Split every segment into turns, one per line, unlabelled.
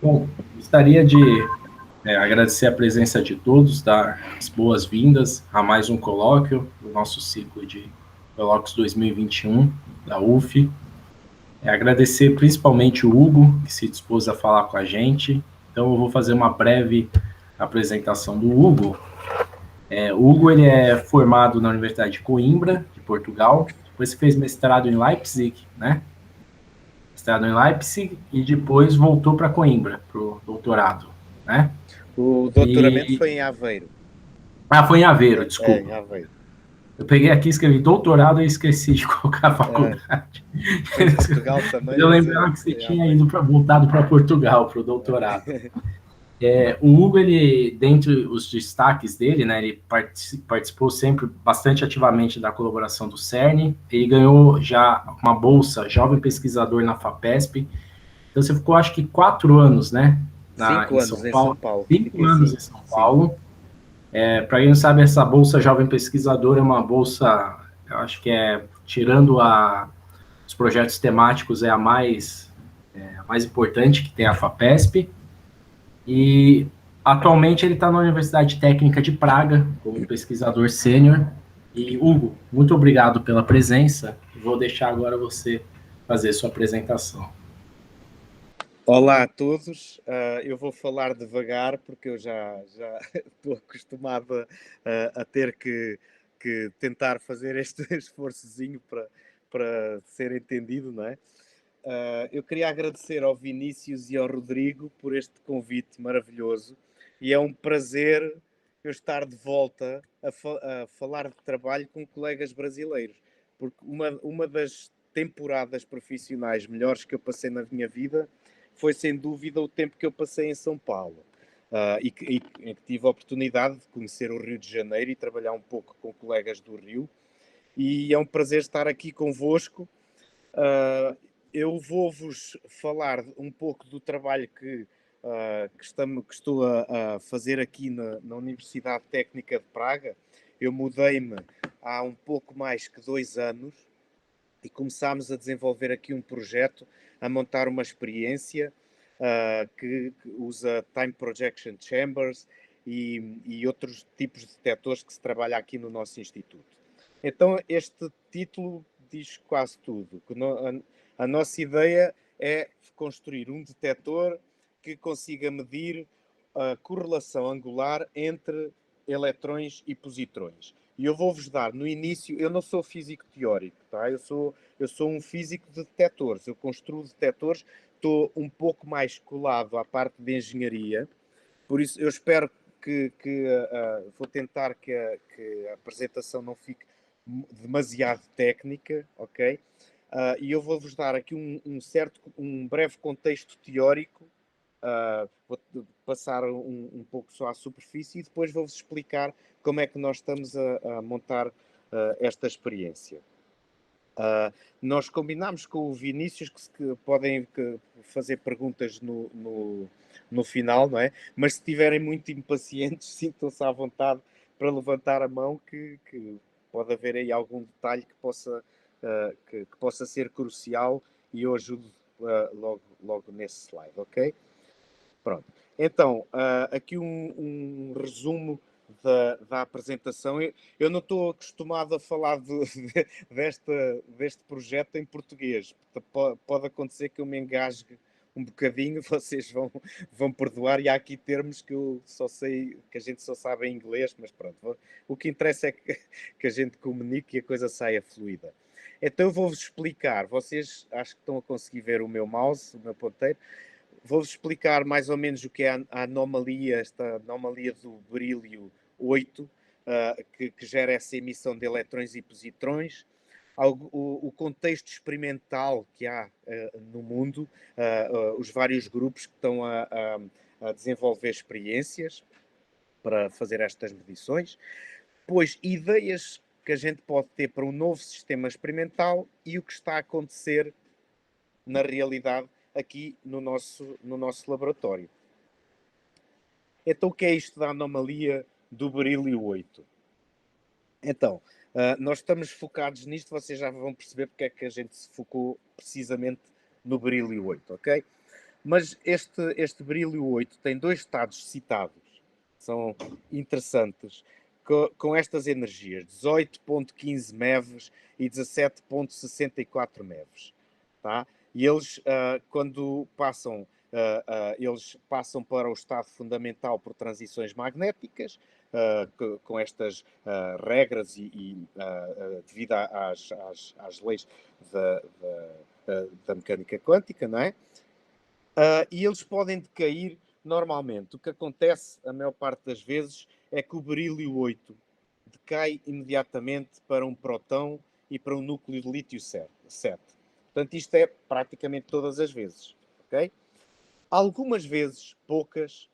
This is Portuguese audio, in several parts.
Bom, gostaria de agradecer a presença de todos, dar as boas-vindas a mais um colóquio do nosso ciclo de colóquios 2021 da UF. Agradecer principalmente o Hugo, que se dispôs a falar com a gente. Então, eu vou fazer uma breve apresentação do Hugo. O Hugo ele é formado na Universidade de Coimbra, de Portugal. Depois fez mestrado em Leipzig, né? Mestrado em Leipzig e depois voltou para Coimbra, para o doutorado, né?
O doutoramento foi em Aveiro.
Foi em Aveiro,
Em
desculpa.
Aveiro.
Eu peguei aqui, escrevi doutorado e esqueci de colocar a faculdade.
Foi em Portugal também,
Eu
mas
lembrava que você
em
tinha
Aveiro.
voltado para Portugal, para o doutorado. O Hugo, ele, dentre os destaques dele, né, ele participou sempre bastante ativamente da colaboração do CERN. Ele ganhou já uma bolsa Jovem Pesquisador na FAPESP. Então, você ficou, acho que, 4 anos, né, em
5
São
anos em São
Paulo.
Paulo.
5
Fiquei
anos em
5.
São
Sim.
Paulo. Para quem não sabe, essa bolsa Jovem Pesquisador é uma bolsa, eu acho que tirando os projetos temáticos, é a mais importante que tem a FAPESP. E atualmente ele está na Universidade Técnica de Praga, como pesquisador sênior. E, Hugo, muito obrigado pela presença. Vou deixar agora você fazer sua apresentação.
Olá a todos. Eu vou falar devagar porque eu já estou acostumado a ter que tentar fazer este esforçozinho para ser entendido, não é? Eu queria agradecer ao Vinícius e ao Rodrigo por este convite maravilhoso e é um prazer eu estar de volta a falar de trabalho com colegas brasileiros, porque uma das temporadas profissionais melhores que eu passei na minha vida foi sem dúvida o tempo que eu passei em São Paulo. Em que tive a oportunidade de conhecer o Rio de Janeiro e trabalhar um pouco com colegas do Rio. E é um prazer estar aqui convosco. Eu vou-vos falar um pouco do trabalho que estou a fazer aqui na Universidade Técnica de Praga. Eu mudei-me há um pouco mais que 2 anos e começámos a desenvolver aqui um projeto, a montar uma experiência que usa Time Projection Chambers e outros tipos de detectores que se trabalha aqui no nosso instituto. Então, este título diz quase tudo. Que a nossa ideia é construir um detector que consiga medir a correlação angular entre eletrões e positrões. E eu vou-vos dar, no início, eu não sou físico teórico, tá? Eu sou um físico de detectores, eu construo detectores, estou um pouco mais colado à parte de engenharia, por isso eu espero vou tentar que a apresentação não fique demasiado técnica, ok? E eu vou-vos dar aqui um breve contexto teórico, vou passar um pouco só à superfície e depois vou-vos explicar como é que nós estamos a montar esta experiência. Nós combinámos com o Vinícius que podem fazer perguntas no final, não é? Mas se estiverem muito impacientes, sintam-se à vontade para levantar a mão, que pode haver aí algum detalhe que possa ser crucial e eu ajudo logo nesse slide, ok? Pronto. Então, aqui um resumo da apresentação. Eu não estou acostumado a falar deste projeto em português. Pode acontecer que eu me engasgue um bocadinho, vocês vão perdoar, e há aqui termos que eu só sei, que a gente só sabe em inglês, mas pronto. O que interessa é que a gente comunique e a coisa saia fluida. Então eu vou-vos explicar. Vocês acho que estão a conseguir ver o meu mouse, o meu ponteiro. Vou-vos explicar mais ou menos o que é a anomalia, esta anomalia do berílio 8, que gera essa emissão de eletrões e positrões, o contexto experimental que há no mundo, os vários grupos que estão a desenvolver experiências para fazer estas medições, depois ideias que a gente pode ter para um novo sistema experimental e o que está a acontecer na realidade aqui no nosso laboratório. Então, o que é isto da anomalia do berílio 8? Então, nós estamos focados nisto, vocês já vão perceber porque é que a gente se focou precisamente no berílio 8, ok? Mas este berílio 8 tem dois estados citados, são interessantes, com estas energias, 18,15 MeVs e 17,64 MeVs. Tá? E eles, quando passam, eles passam para o estado fundamental por transições magnéticas, com estas regras devido às leis da mecânica quântica, não é? E eles podem decair normalmente. O que acontece, a maior parte das vezes, é que o berílio 8 decai imediatamente para um próton e para um núcleo de lítio 7. Portanto, isto é praticamente todas as vezes. Okay? Algumas vezes, poucas,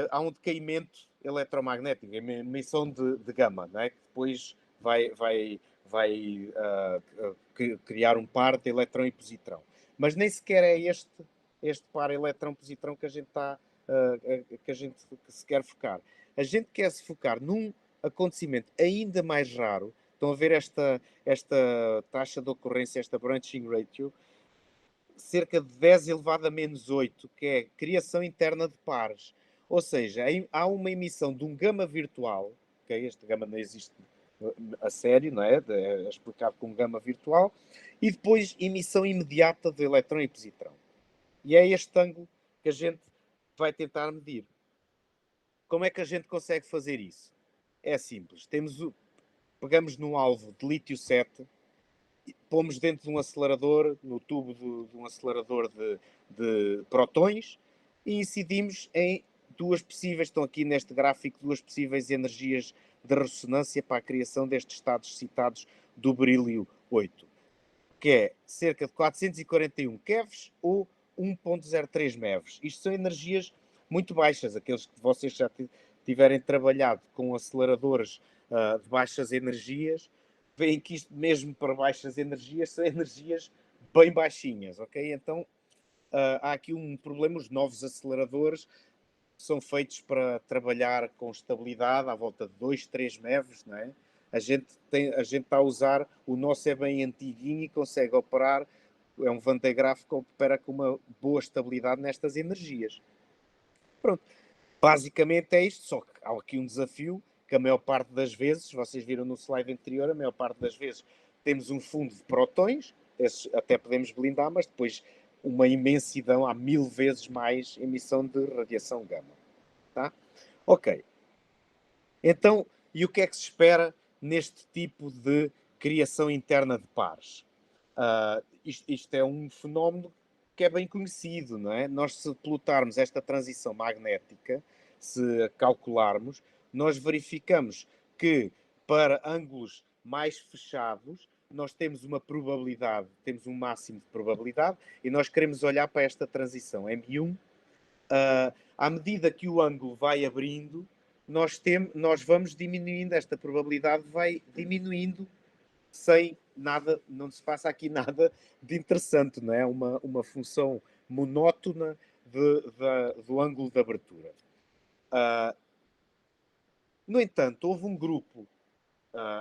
há um decaimento eletromagnético, emissão de gama, não é? Que depois vai criar um par de eletrão e positrão. Mas nem sequer é este par eletrão-positrão que a gente está que a gente se quer focar. A gente quer se focar num acontecimento ainda mais raro. Estão a ver esta taxa de ocorrência, esta branching ratio, cerca de 10 elevado a menos 8, que é criação interna de pares. Ou seja, há uma emissão de um gama virtual, okay? Este gama não existe a sério, não é? É explicado como gama virtual, e depois emissão imediata de eletrão e positrão. E é este ângulo que a gente vai tentar medir. Como é que a gente consegue fazer isso? É simples. Pegamos num alvo de lítio 7, pomos dentro de um acelerador, no tubo de um acelerador de prótons, e incidimos em duas possíveis, estão aqui neste gráfico, duas possíveis energias de ressonância para a criação destes estados citados do berílio 8, que é cerca de 441 keVs ou 1.03 MeVs. Isto são energias muito baixas, aqueles que vocês já tiverem trabalhado com aceleradores de baixas energias, veem que isto mesmo para baixas energias são energias bem baixinhas, ok? Então há aqui um problema, os novos aceleradores são feitos para trabalhar com estabilidade à volta de 2, 3 MeVs, não é? A gente está a usar, o nosso é bem antiguinho e consegue operar, é um Van de Graaff que opera com uma boa estabilidade nestas energias. Pronto, basicamente é isto, só que há aqui um desafio que a maior parte das vezes, vocês viram no slide anterior, a maior parte das vezes temos um fundo de prótons, esses até podemos blindar, mas depois uma imensidão, há 1000 vezes mais emissão de radiação gama. Tá? Ok. Então, e o que é que se espera neste tipo de criação interna de pares? Isto é um fenómeno que é bem conhecido, não é? Nós, se plotarmos esta transição magnética, se calcularmos, nós verificamos que para ângulos mais fechados, nós temos uma probabilidade, temos um máximo de probabilidade, e nós queremos olhar para esta transição M1. À medida que o ângulo vai abrindo, nós vamos diminuindo, esta probabilidade vai diminuindo sem nada, não se passa aqui nada de interessante, não é? Uma função monótona do ângulo de abertura. No entanto, houve um grupo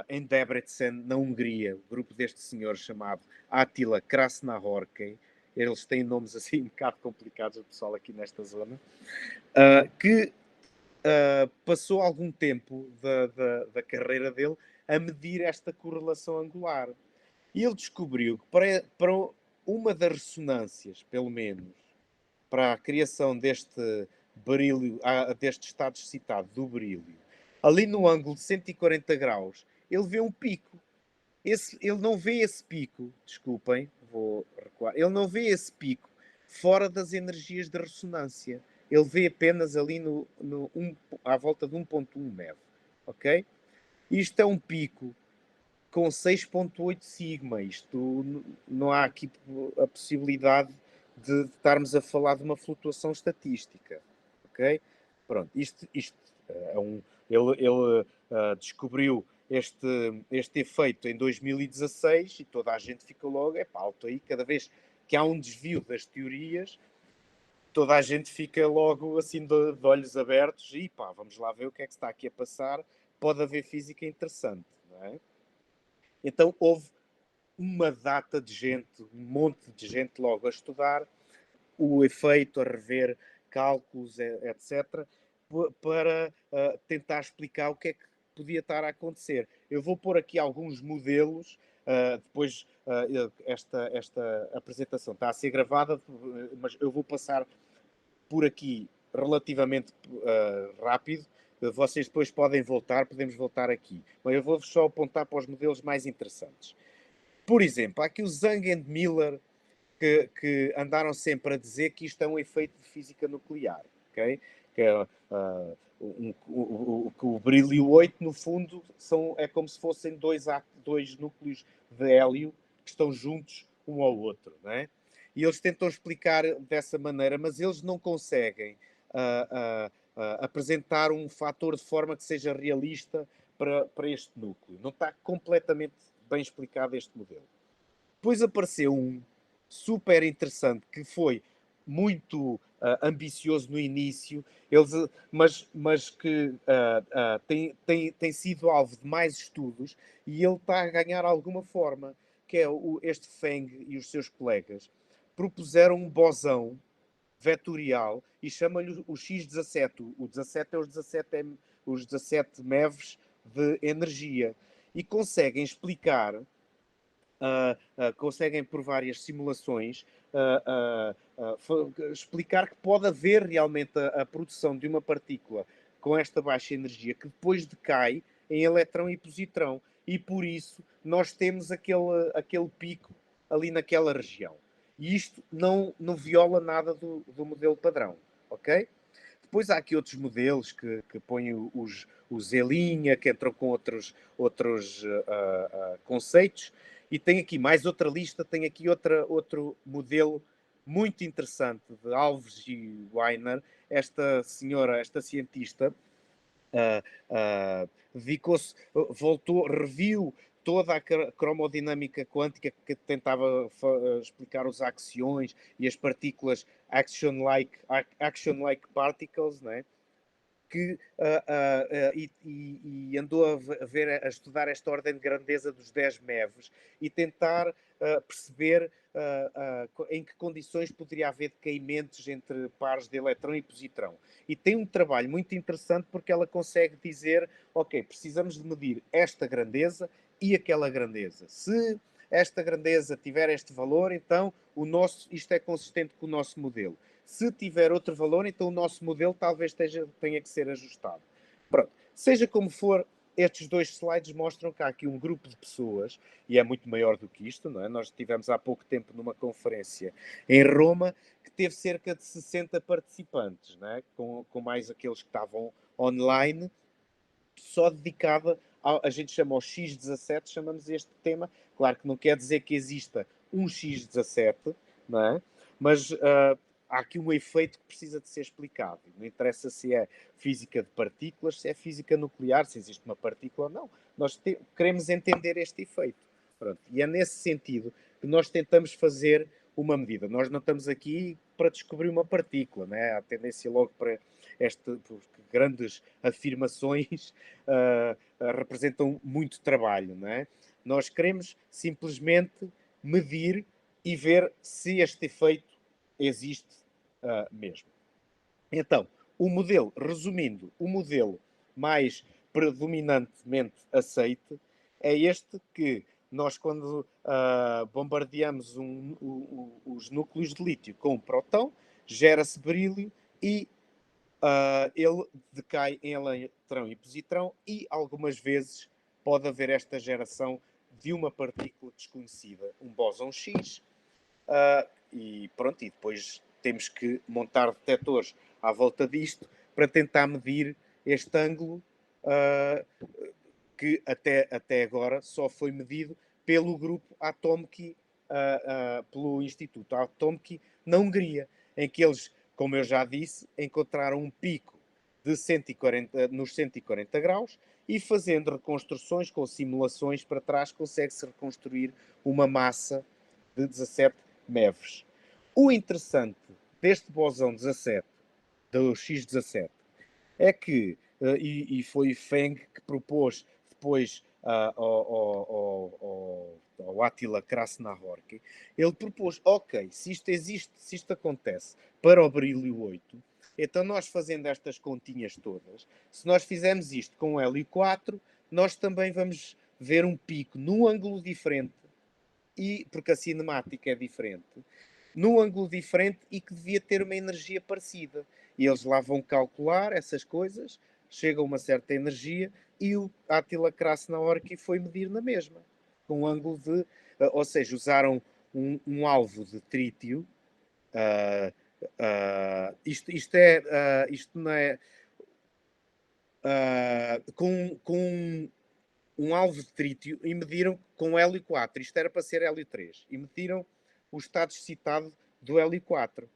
em Debrecen, na Hungria, o grupo deste senhor chamado Attila Krasznahorkai, eles têm nomes assim um bocado complicados, o pessoal aqui nesta zona, que passou algum tempo da carreira dele a medir esta correlação angular. E ele descobriu que para uma das ressonâncias, pelo menos, para a criação deste berílio, deste estado excitado do berílio, ali no ângulo de 140 graus, ele vê um pico. Ele não vê esse pico, desculpem, vou recuar, ele não vê esse pico fora das energias de ressonância. Ele vê apenas ali à volta de 1.1 MeV, ok? Isto é um pico com 6.8 sigma. Isto não há aqui a possibilidade de estarmos a falar de uma flutuação estatística, ok? Pronto, isto é ele descobriu este efeito em 2016 e toda a gente fica logo, alto aí, cada vez que há um desvio das teorias, toda a gente fica logo assim de olhos abertos e vamos lá ver o que é que está aqui a passar, pode haver física interessante, não é? Então houve uma data de gente, um monte de gente logo a estudar o efeito, a rever cálculos, etc., para tentar explicar o que é que podia estar a acontecer. Eu vou pôr aqui alguns modelos, depois esta apresentação está a ser gravada, mas eu vou passar por aqui relativamente rápido. Vocês depois podem voltar, podemos voltar aqui. Mas eu vou só apontar para os modelos mais interessantes. Por exemplo, há aqui o Zhang e Miller, que andaram sempre a dizer que isto é um efeito de física nuclear. Okay? Que é, o brilho 8, no fundo, é como se fossem dois núcleos de hélio que estão juntos um ao outro. Não é? E eles tentam explicar dessa maneira, mas eles não conseguem apresentar um fator de forma que seja realista para este núcleo. Não está completamente bem explicado este modelo. Depois apareceu um super interessante que foi muito ambicioso no início, mas que tem sido alvo de mais estudos e ele está a ganhar alguma forma, que é este Feng e os seus colegas propuseram um bosão vetorial e chama-lhe o X17. O 17 é os 17 MeVs de energia e conseguem explicar conseguem, por várias simulações, explicar que pode haver realmente a produção de uma partícula com esta baixa energia que depois decai em eletrão e positrão. E por isso nós temos aquele pico ali naquela região. E isto não viola nada do modelo padrão. Ok? Depois há aqui outros modelos que põem os E-linha, que entram com outros conceitos. E tem aqui mais outra lista, tem aqui outro modelo muito interessante de Alves e Weiner. Esta senhora, esta cientista, dedicou-se, reviu toda a cromodinâmica quântica que tentava explicar os axiões e as partículas action-like particles, né? E andou a estudar esta ordem de grandeza dos 10 MeVs e tentar perceber em que condições poderia haver decaimentos entre pares de eletrão e positrão. E tem um trabalho muito interessante porque ela consegue dizer, ok, precisamos de medir esta grandeza e aquela grandeza. Se esta grandeza tiver este valor, então isto é consistente com o nosso modelo. Se tiver outro valor, então o nosso modelo talvez tenha que ser ajustado. Pronto. Seja como for, estes dois slides mostram que há aqui um grupo de pessoas, e é muito maior do que isto, não é? Nós estivemos há pouco tempo numa conferência em Roma, que teve cerca de 60 participantes, não é? Com mais aqueles que estavam online, só dedicada a gente chama o X17, chamamos este tema. Claro que não quer dizer que exista um X17, não é? Mas há aqui um efeito que precisa de ser explicado. Não interessa se é física de partículas, se é física nuclear, se existe uma partícula ou não. Nós queremos entender este efeito. Pronto. E é nesse sentido que nós tentamos fazer uma medida. Nós não estamos aqui para descobrir uma partícula, né? Há tendência logo para grandes afirmações representam muito trabalho, né? Nós queremos simplesmente medir e ver se este efeito existe mesmo. Então, resumindo, o modelo mais predominantemente aceite é este que nós, quando bombardeamos os núcleos de lítio com um próton, gera-se brílio e ele decai em eletrão e positrão e algumas vezes pode haver esta geração de uma partícula desconhecida, um bóson X, e pronto, e depois temos que montar detectores à volta disto para tentar medir este ângulo que até agora só foi medido pelo grupo Atomic, pelo Instituto Atomic na Hungria, em que eles, como eu já disse, encontraram um pico de 140, nos 140 graus e fazendo reconstruções com simulações para trás consegue-se reconstruir uma massa de 17 MeVs. O interessante deste bosão 17, do X17, é que, e foi Feng que propôs depois ao Attila Krasnahorki, ele propôs, ok, se isto existe, se isto acontece para o berílio 8, então nós fazendo estas continhas todas, se nós fizermos isto com o hélio 4, nós também vamos ver um pico num ângulo diferente, e porque a cinemática é diferente, num ângulo diferente e que devia ter uma energia parecida. E eles lá vão calcular essas coisas, chega a uma certa energia e o Attila Krasnahorki foi medir na mesma, com um ângulo de, ou seja, usaram um alvo de trítio. Isto não é com um alvo de trítio e mediram com hélio 4. Isto era para ser hélio 3. E mediram o estado excitado do hélio 4.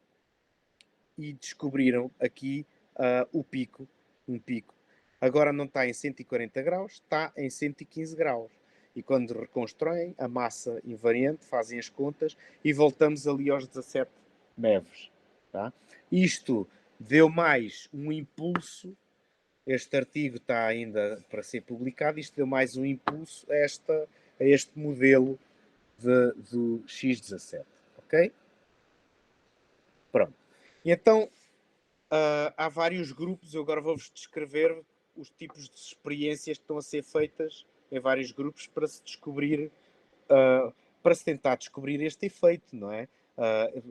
E descobriram aqui o pico, um pico. Agora não está em 140 graus, está em 115 graus. E quando reconstroem a massa invariante, fazem as contas e voltamos ali aos 17 MeVs. Tá? Isto deu mais um impulso. Este artigo está ainda para ser publicado. Isto deu mais um impulso a este modelo do X17. Ok? Pronto. E então, há vários grupos. Eu agora vou-vos descrever os tipos de experiências que estão a ser feitas em vários grupos para se descobrir, para se tentar descobrir este efeito, não é?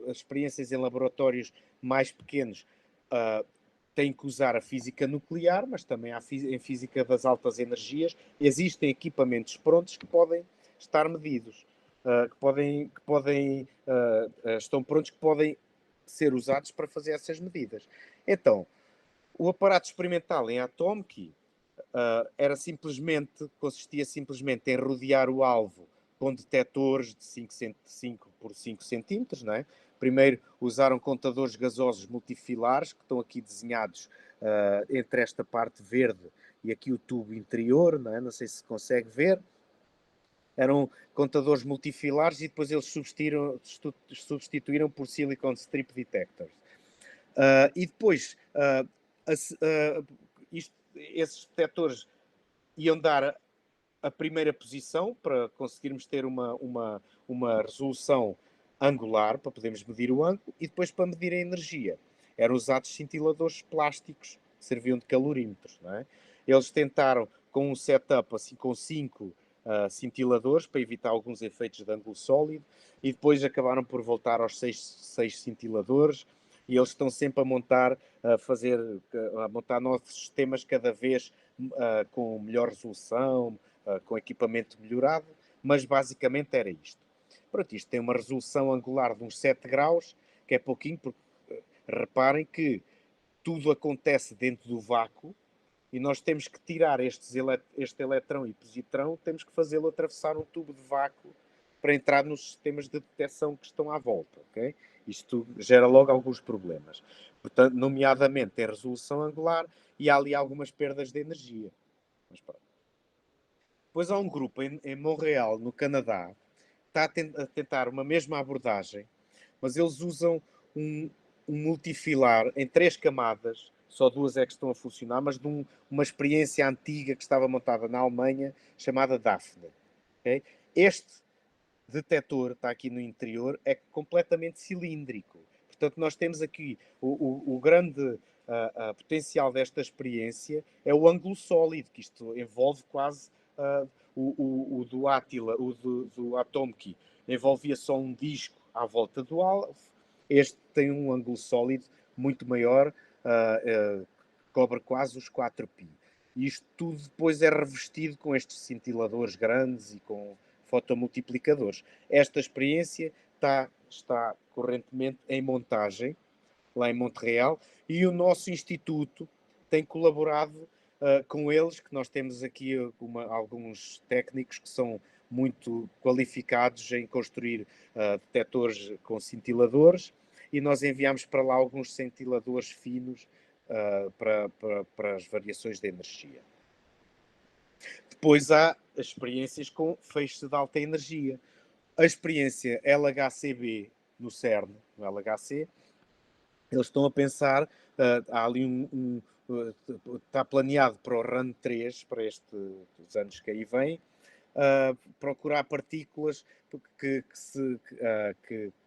As experiências em laboratórios mais pequenos têm que usar a física nuclear, mas também em física das altas energias existem equipamentos prontos que podem estar medidos, estão prontos, que podem ser usados para fazer essas medidas. Então, o aparato experimental em Atomic consistia simplesmente em rodear o alvo com detectores de 5 por 5 centímetros, não é? Primeiro usaram contadores gasosos multifilares, que estão aqui desenhados entre esta parte verde e aqui o tubo interior, não é? Não sei se consegue ver. Eram contadores multifilares e depois eles substituíram por silicon strip detectors. E depois, esses detectores iam dar a primeira posição para conseguirmos ter uma resolução angular, para podermos medir o ângulo, e depois para medir a energia. Eram usados cintiladores plásticos que serviam de calorímetros. Não é? Eles tentaram com um setup assim, com 5 cintiladores para evitar alguns efeitos de ângulo sólido, e depois acabaram por voltar aos 6 cintiladores, e eles estão sempre a montar novos sistemas cada vez com melhor resolução, com equipamento melhorado, mas basicamente era isto. Pronto, isto tem uma resolução angular de uns 7 graus, que é pouquinho, porque reparem que tudo acontece dentro do vácuo e nós temos que tirar este eletrão e positrão, temos que fazê-lo atravessar um tubo de vácuo para entrar nos sistemas de detecção que estão à volta. Okay? Isto gera logo alguns problemas. Portanto, nomeadamente em resolução angular, e há ali algumas perdas de energia. Mas pronto. Depois há um grupo em Montreal, no Canadá, que está a tentar uma mesma abordagem, mas eles usam um multifilar em 3 camadas, só 2 é que estão a funcionar, mas de uma experiência antiga que estava montada na Alemanha, chamada Daphne. Okay? Este detector, está aqui no interior, é completamente cilíndrico. Portanto, nós temos aqui o grande potencial desta experiência é o ângulo sólido, que isto envolve quase o do Attila, o do Atomic, envolvia só um disco à volta do alvo. Este tem um ângulo sólido muito maior, cobre quase os 4π. E isto tudo depois é revestido com estes cintiladores grandes e com fotomultiplicadores. Esta experiência está correntemente em montagem, lá em Montreal, e o nosso instituto tem colaborado com eles, que nós temos aqui alguns técnicos que são muito qualificados em construir detectores com cintiladores, e nós enviamos para lá alguns cintiladores finos para as variações de energia. Depois há as experiências com feixes de alta energia. A experiência LHCb no CERN, no LHC, eles estão a pensar, há ali está planeado para o RAN 3, para estes anos que aí vêm, procurar partículas que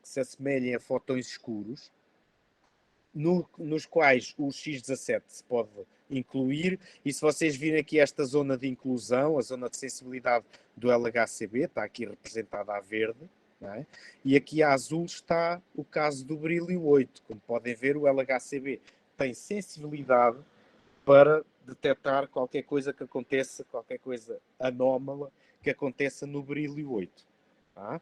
se assemelhem a fotões escuros, nos quais o X17 se pode incluir, e se vocês virem aqui esta zona de inclusão, a zona de sensibilidade do LHCb, está aqui representada a verde, não é? E aqui a azul está o caso do berílio 8. Como podem ver, o LHCb tem sensibilidade para detectar qualquer coisa que aconteça, qualquer coisa anómala que aconteça no berílio 8. Tá?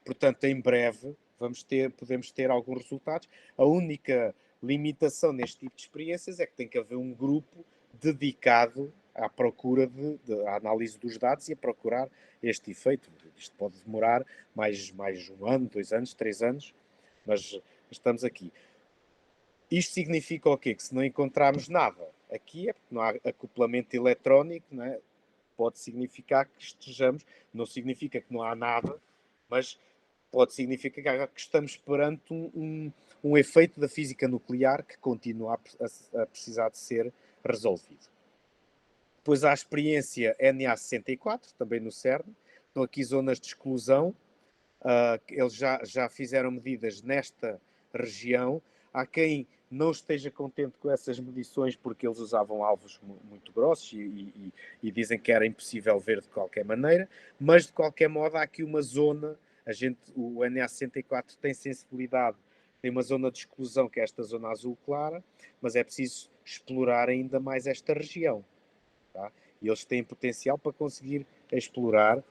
Portanto, em breve podemos ter alguns resultados. A única limitação neste tipo de experiências é que tem que haver um grupo dedicado à procura à análise dos dados e a procurar este efeito. Isto pode demorar mais 1 ano, 2 anos, 3 anos, mas estamos aqui. Isto significa o quê? Que se não encontrarmos nada aqui, é porque não há acoplamento eletrónico, não é? Pode significar que estejamos, não significa que não há nada, mas pode significar que estamos perante um efeito da física nuclear que continua a precisar de ser resolvido. Depois há a experiência NA64, também no CERN. Estão aqui zonas de exclusão. Eles já fizeram medidas nesta região. Há quem não esteja contente com essas medições porque eles usavam alvos muito grossos e dizem que era impossível ver de qualquer maneira, mas de qualquer modo há aqui uma zona, o NA64 tem sensibilidade, tem uma zona de exclusão que é esta zona azul clara, mas é preciso explorar ainda mais esta região. Tá? E eles têm potencial para conseguir explorar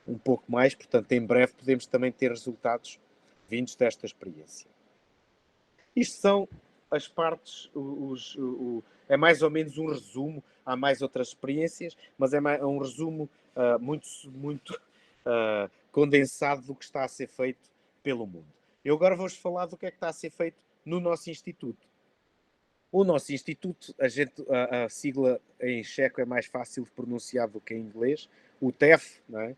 um pouco mais, portanto em breve podemos também ter resultados vindos desta experiência. Isto são as partes, é mais ou menos um resumo, há mais outras experiências, mas é um resumo muito condensado do que está a ser feito pelo mundo. Eu agora vou-vos falar do que é que está a ser feito no nosso Instituto. O nosso Instituto, a sigla em checo é mais fácil de pronunciar do que em inglês, o TEF, não é?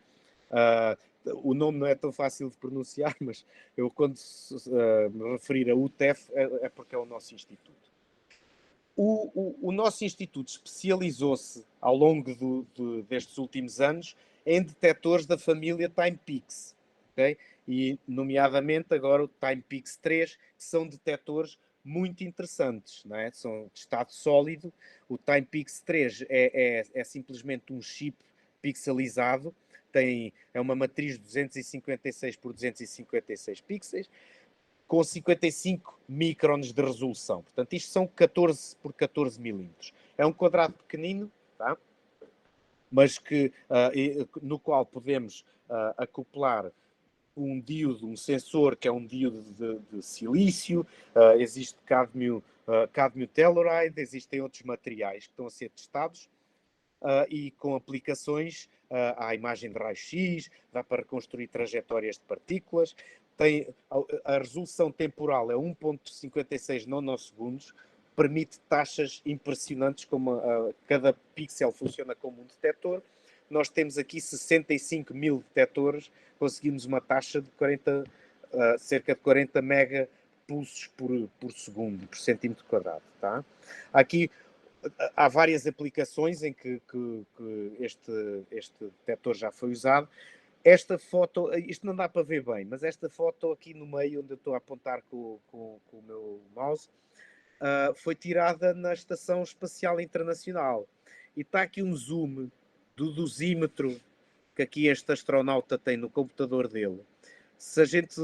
O nome não é tão fácil de pronunciar, mas eu quando me referir a UTEF é porque é o nosso instituto. O nosso instituto especializou-se ao longo destes últimos anos em detectores da família TimePix, okay? E nomeadamente agora o TimePix 3, que são detectores muito interessantes, não é? São de estado sólido. O TimePix 3 é simplesmente um chip pixelizado, é uma matriz de 256 por 256 pixels, com 55 microns de resolução. Portanto, isto são 14 por 14 milímetros. É um quadrado pequenino, tá? Mas no qual podemos acoplar um díodo, um sensor que é um díodo de silício, existe cadmio telluride, existem outros materiais que estão a ser testados e com aplicações à imagem de raio-x, dá para reconstruir trajetórias de partículas, a resolução temporal é 1.56 nanosegundos, permite taxas impressionantes, como cada pixel funciona como um detector. Nós temos aqui 65 mil detectores, conseguimos uma taxa de cerca de 40 megapulsos por segundo, por centímetro quadrado. Tá? Aqui há várias aplicações em que este detector já foi usado. Esta foto, isto não dá para ver bem, mas esta foto aqui no meio, onde eu estou a apontar com o meu mouse, foi tirada na Estação Espacial Internacional. E está aqui um zoom do dosímetro que aqui este astronauta tem no computador dele. Se a gente...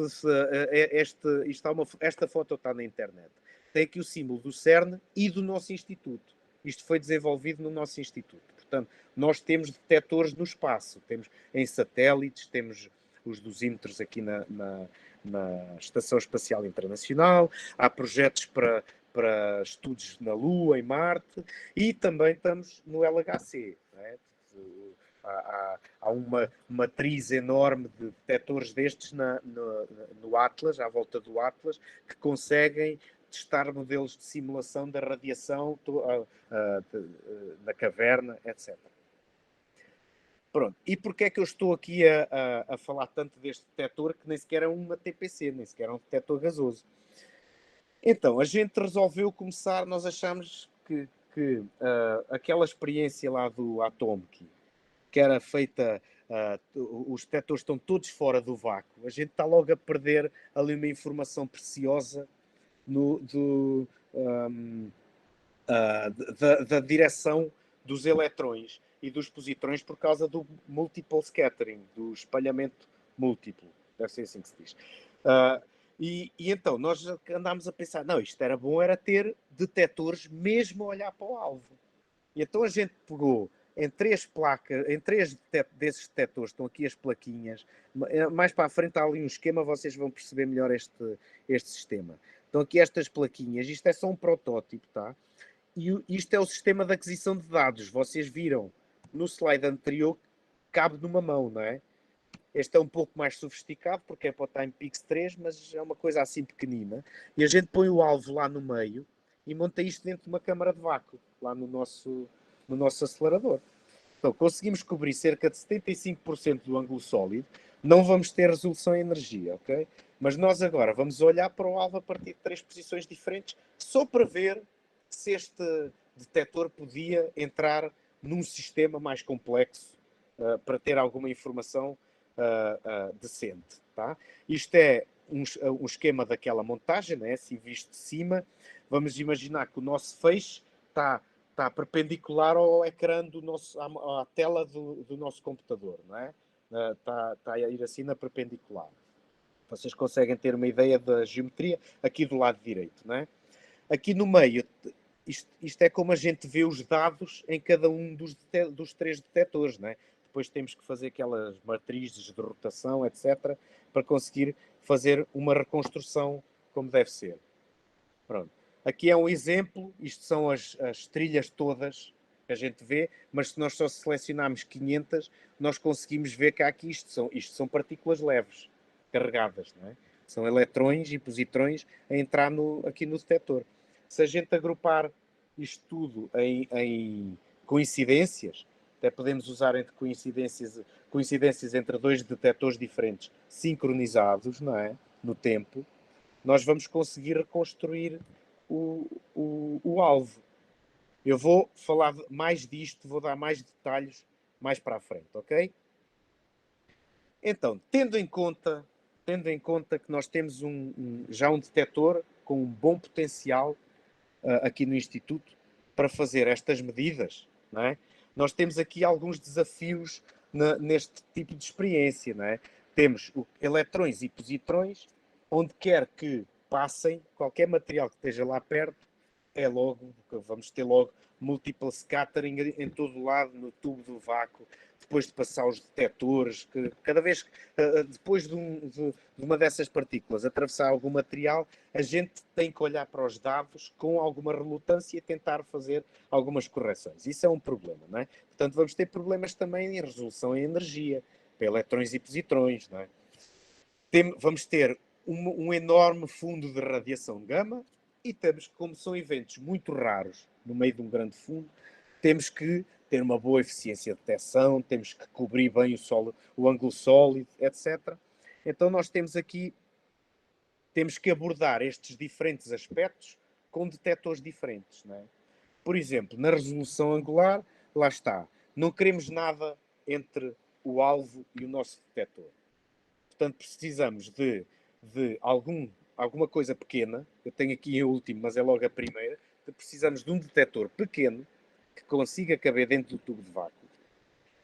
esta foto está na internet. Tem aqui o símbolo do CERN e do nosso Instituto. Isto foi desenvolvido no nosso Instituto. Portanto, nós temos detectores no espaço. Temos em satélites, temos os dosímetros aqui na Estação Espacial Internacional. Há projetos para estudos na Lua, em Marte. E também estamos no LHC. Não é? Há uma matriz enorme de detectores destes no Atlas, à volta do Atlas, que conseguem testar modelos de simulação da radiação na caverna, etc. Pronto. E porquê é que eu estou aqui a falar tanto deste detector que nem sequer é uma TPC, nem sequer é um detector gasoso? Então, a gente resolveu começar, nós achamos que aquela experiência lá do Atomic, que era feita, os detectores estão todos fora do vácuo, a gente está logo a perder ali uma informação preciosa um, da direção dos eletrões e dos positrões por causa do multiple scattering, do espalhamento múltiplo. Deve ser assim que se diz. E então, nós andámos a pensar, não, isto era bom, era ter detectores mesmo a olhar para o alvo. E então a gente pegou em 3 placas, em 3 desses detectores, estão aqui as plaquinhas, mais para a frente há ali um esquema, vocês vão perceber melhor este sistema. Estão aqui estas plaquinhas, isto é só um protótipo, tá? E isto é o sistema de aquisição de dados. Vocês viram no slide anterior que cabe numa mão, não é? Este é um pouco mais sofisticado porque é para o Timepix 3, mas é uma coisa assim pequenina. E a gente põe o alvo lá no meio e monta isto dentro de uma câmara de vácuo, lá no nosso acelerador. Então, conseguimos cobrir cerca de 75% do ângulo sólido. Não vamos ter resolução em energia, ok? Mas nós agora vamos olhar para o alvo a partir de 3 posições diferentes, só para ver se este detector podia entrar num sistema mais complexo para ter alguma informação decente. Tá? Isto é um esquema daquela montagem, né? Se visto de cima, vamos imaginar que o nosso feixe está perpendicular ao ecrã à tela do nosso computador, não é? Está a ir assim na perpendicular. Vocês conseguem ter uma ideia da geometria aqui do lado direito, não é? Aqui no meio, isto é como a gente vê os dados em cada um dos 3 detectores, não é? Depois temos que fazer aquelas matrizes de rotação, etc., para conseguir fazer uma reconstrução como deve ser. Pronto. Aqui é um exemplo, isto são as trilhas todas que a gente vê, mas se nós só selecionarmos 500, nós conseguimos ver que aqui isto são partículas leves, carregadas, não é? São eletrões e positrões a entrar aqui no detector. Se a gente agrupar isto tudo em coincidências, até podemos usar entre coincidências entre 2 detectores diferentes sincronizados, não é? No tempo, nós vamos conseguir reconstruir o alvo. Eu vou falar mais disto, vou dar mais detalhes mais para a frente, ok? Então, tendo em conta que nós temos já um detector com um bom potencial aqui no Instituto para fazer estas medidas, não é? Nós temos aqui alguns desafios neste tipo de experiência, não é? Temos eletrões e positrões, onde quer que passem, qualquer material que esteja lá perto, vamos ter logo multiple scattering em todo o lado, no tubo do vácuo, depois de passar os detectores, que cada vez, depois de uma dessas partículas atravessar algum material, a gente tem que olhar para os dados com alguma relutância e tentar fazer algumas correções. Isso é um problema, não é? Portanto, vamos ter problemas também em resolução em energia, para eletrões e positrões, não é? Vamos ter um enorme fundo de radiação gama e temos, como são eventos muito raros no meio de um grande fundo, temos que ter uma boa eficiência de detecção, temos que cobrir bem o ângulo sólido, etc. Então nós temos que abordar estes diferentes aspectos com detectores diferentes, não é? Por exemplo, na resolução angular, lá está, não queremos nada entre o alvo e o nosso detector. Portanto, precisamos de alguma coisa pequena. Eu tenho aqui a última, mas é logo a primeira. Precisamos de um detector pequeno que consiga caber dentro do tubo de vácuo.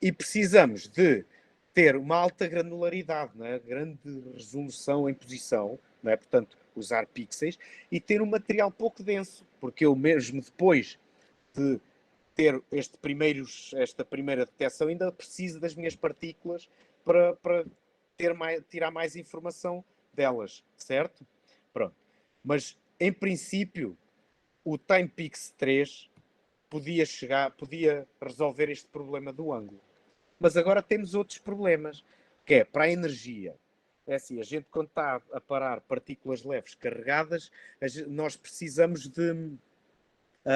E precisamos de ter uma alta granularidade, não é? Grande resolução em posição, não é? Portanto, usar pixels e ter um material pouco denso, porque eu mesmo depois de ter esta primeira detecção ainda preciso das minhas partículas para tirar mais informação delas, certo? Pronto. Mas, em princípio, o TimePix 3 podia resolver este problema do ângulo. Mas agora temos outros problemas, que é para a energia. É assim, a gente quando está a parar partículas leves carregadas, nós precisamos de...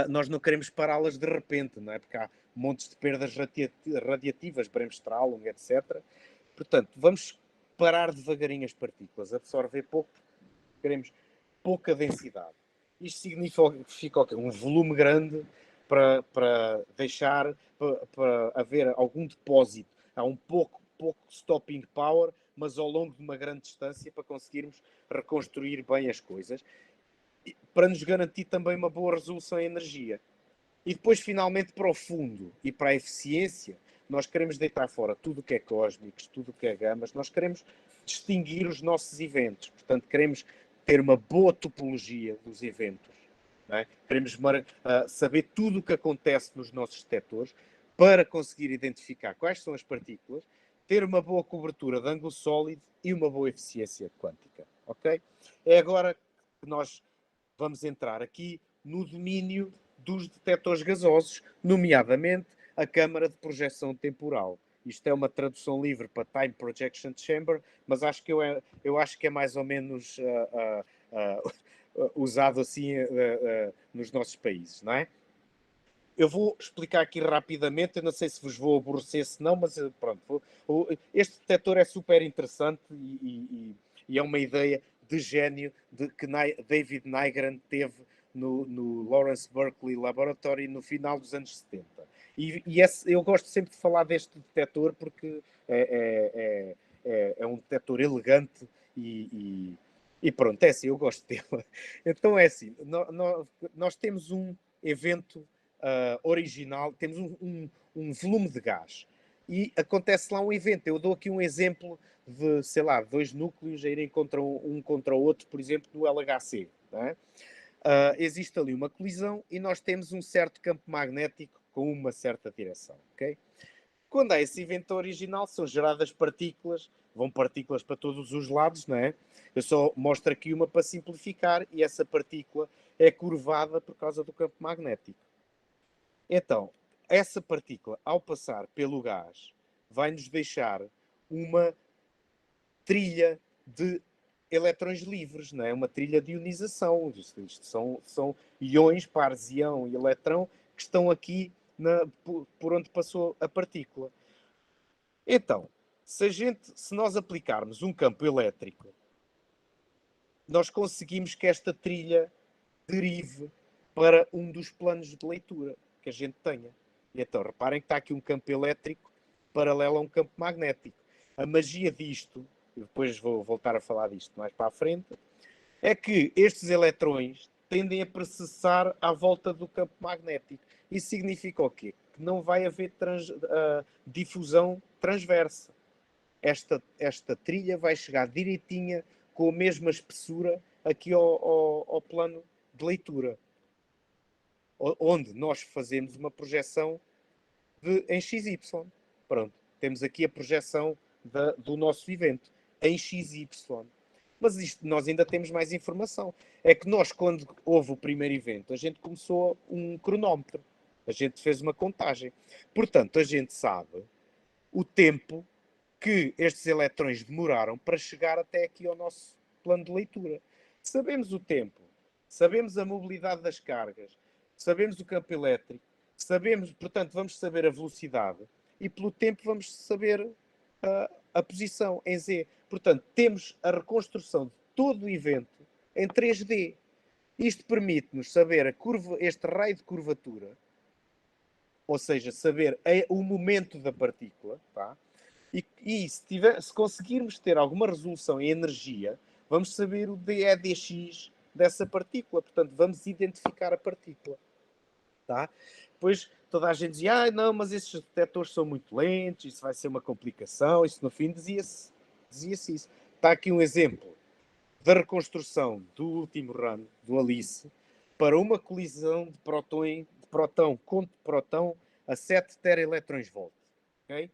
nós não queremos pará-las de repente, não é? Porque há montes de perdas radiativas, Bremsstrahlung, etc. Portanto, vamos parar devagarinho as partículas, absorver pouco, queremos pouca densidade. Isto significa o quê? Um volume grande para deixar, para haver algum depósito. Há um pouco stopping power, mas ao longo de uma grande distância para conseguirmos reconstruir bem as coisas. Para nos garantir também uma boa resolução em energia. E depois, finalmente, para o fundo e para a eficiência, nós queremos deitar fora tudo o que é cósmicos, tudo o que é gamas, nós queremos distinguir os nossos eventos. Portanto, queremos ter uma boa topologia dos eventos. Não é? Queremos saber tudo o que acontece nos nossos detectores para conseguir identificar quais são as partículas, ter uma boa cobertura de ângulo sólido e uma boa eficiência quântica. Ok? É agora que nós vamos entrar aqui no domínio dos detectores gasosos, nomeadamente a câmara de projeção temporal. Isto é uma tradução livre para Time Projection Chamber, mas acho que eu acho que é mais ou menos usado assim nos nossos países, não é? Eu vou explicar aqui rapidamente, eu não sei se vos vou aborrecer, se não, mas pronto. Este detector é super interessante e é uma ideia de gênio que David Nygren teve no Lawrence Berkeley Laboratory no final dos anos 70. Eu gosto sempre de falar deste detector porque é um detector elegante e pronto, é assim, eu gosto dele. Então é assim, nós temos um evento original, temos um volume de gás e acontece lá um evento. Eu dou aqui um exemplo de, sei lá, dois núcleos a irem contra o outro, por exemplo, no LHC. Não é? Existe ali uma colisão e nós temos um certo campo magnético com uma certa direção. Okay? Quando há esse evento original, são geradas partículas, vão partículas para todos os lados, não é? Eu só mostro aqui uma para simplificar e essa partícula é curvada por causa do campo magnético. Então, essa partícula, ao passar pelo gás, vai nos deixar uma trilha de eletrões livres, não é? Uma trilha de ionização. Isto são íons, pares íon e eletrão, que estão aqui por onde passou a partícula. Então, se nós aplicarmos um campo elétrico, nós conseguimos que esta trilha derive para um dos planos de leitura que a gente tenha. E então, reparem que está aqui um campo elétrico paralelo a um campo magnético. A magia disto, e depois vou voltar a falar disto mais para a frente, é que estes eletrões tendem a precessar à volta do campo magnético. Isso significa o quê? Que não vai haver difusão transversa. Esta trilha vai chegar direitinha com a mesma espessura aqui ao plano de leitura, onde nós fazemos uma projeção em XY. Pronto, temos aqui a projeção do nosso evento em XY. Mas nós ainda temos mais informação. É que nós, quando houve o primeiro evento, a gente começou um cronómetro. A gente fez uma contagem. Portanto, a gente sabe o tempo que estes eletrões demoraram para chegar até aqui ao nosso plano de leitura. Sabemos o tempo, sabemos a mobilidade das cargas, sabemos o campo elétrico, portanto, vamos saber a velocidade e pelo tempo vamos saber a posição em Z. Portanto, temos a reconstrução de todo o evento em 3D. Isto permite-nos saber este raio de curvatura, ou seja, saber o momento da partícula, tá? E se conseguirmos ter alguma resolução em energia, vamos saber o dEdx dessa partícula. Portanto, vamos identificar a partícula. Tá? Depois toda a gente dizia, não, mas esses detectores são muito lentos, isso vai ser uma complicação. Isso no fim dizia-se isso. Está aqui um exemplo da reconstrução do último run, do ALICE, para uma colisão de próton com próton a 7 teraelectrões-volt. Okay?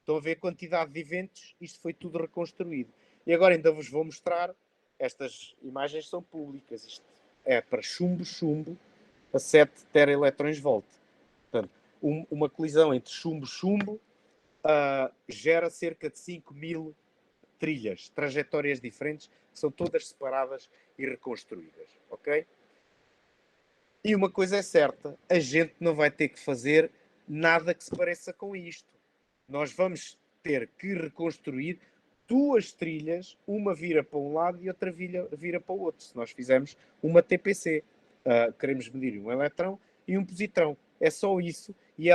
Estão a ver a quantidade de eventos, isto foi tudo reconstruído. E agora ainda vos vou mostrar, estas imagens são públicas, isto é para chumbo a 7 teraelectrões-volt. Portanto, uma colisão entre chumbo-chumbo gera cerca de 5.000 trilhas, trajetórias diferentes, que são todas separadas e reconstruídas. Ok? E uma coisa é certa, a gente não vai ter que fazer nada que se pareça com isto. Nós vamos ter que reconstruir duas trilhas, uma vira para um lado e outra vira para o outro, se nós fizermos uma TPC. queremos medir um eletrão e um positrão. É só isso. E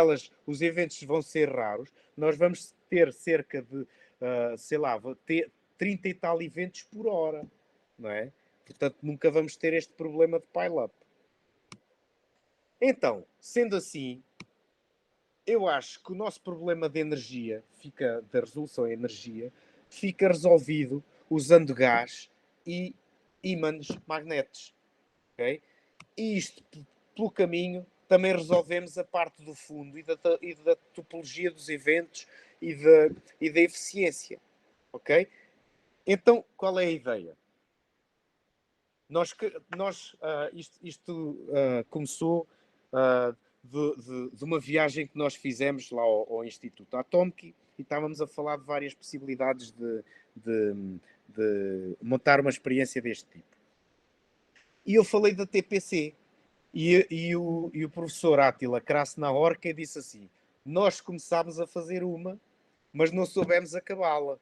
os eventos vão ser raros. Nós vamos ter cerca de, sei lá, ter 30 e tal eventos por hora, não é? Portanto, nunca vamos ter este problema de pile-up. Então, sendo assim, eu acho que o nosso problema de energia, da resolução em energia, fica resolvido usando gás e ímãs magnetos. Okay? E isto, pelo caminho, também resolvemos a parte do fundo e da topologia dos eventos e da eficiência. Ok? Então, qual é a ideia? Isto começou de uma viagem que nós fizemos lá ao Instituto Atomic e estávamos a falar de várias possibilidades de montar uma experiência deste tipo. E eu falei da TPC e o professor Átila Crasso na Horca disse assim: nós começámos a fazer uma, mas não soubemos acabá-la.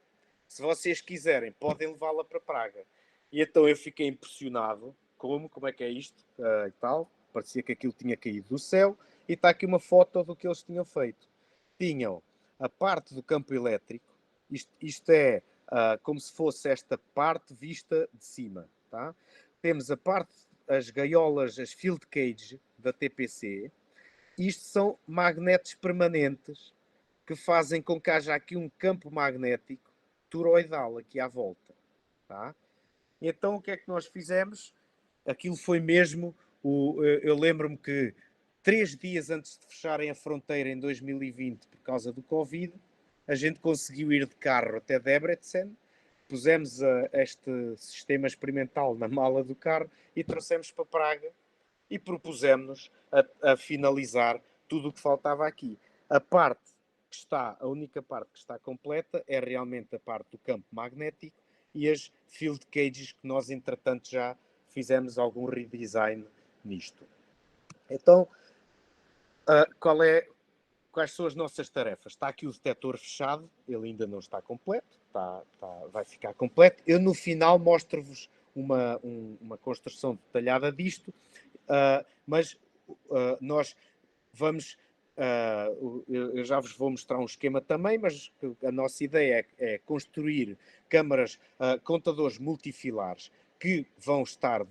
Se vocês quiserem, podem levá-la para Praga. E então eu fiquei impressionado. Como é que é isto? E tal. Parecia que aquilo tinha caído do céu. E está aqui uma foto do que eles tinham feito. Tinham a parte do campo elétrico. Isto é como se fosse esta parte vista de cima. Tá? Temos as gaiolas, as field cage da TPC. Isto são magnetos permanentes que fazem com que haja aqui um campo magnético toroidal aqui à volta. Tá? Então o que é que nós fizemos? Aquilo foi mesmo, eu lembro-me que 3 dias antes de fecharem a fronteira em 2020 por causa do Covid, a gente conseguiu ir de carro até Debrecen, pusemos este sistema experimental na mala do carro e trouxemos para Praga e propusemos-nos a finalizar tudo o que faltava aqui. A única parte que está completa é realmente a parte do campo magnético e as field cages que nós, entretanto, já fizemos algum redesign nisto. Então, quais são as nossas tarefas? Está aqui o detector fechado, ele ainda não está completo, vai ficar completo. Eu, no final, mostro-vos uma construção detalhada disto, mas nós vamos... eu já vos vou mostrar um esquema também, mas a nossa ideia é construir câmaras, contadores multifilares que vão estar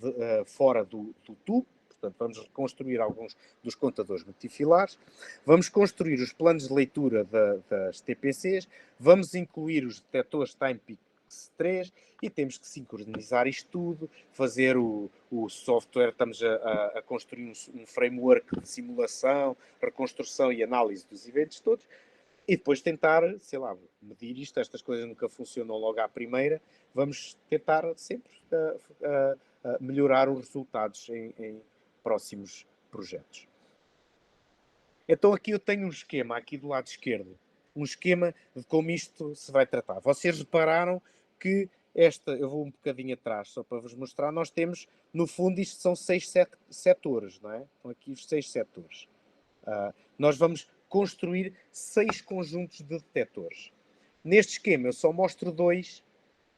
fora do tubo. Portanto, vamos construir alguns dos contadores multifilares, vamos construir os planos de leitura das TPCs, vamos incluir os detectores TimePix 3 e temos que sincronizar isto tudo, fazer o software, estamos a construir um framework de simulação, reconstrução e análise dos eventos todos, e depois tentar, sei lá, medir isto. Estas coisas nunca funcionam logo à primeira, vamos tentar sempre melhorar os resultados em próximos projetos. Então aqui eu tenho um esquema, aqui do lado esquerdo, um esquema de como isto se vai tratar. Vocês repararam que eu vou um bocadinho atrás, só para vos mostrar, nós temos, no fundo, isto são 6 setores, não é? Estão aqui os 6 setores. Nós vamos construir 6 conjuntos de detectores. Neste esquema eu só mostro 2,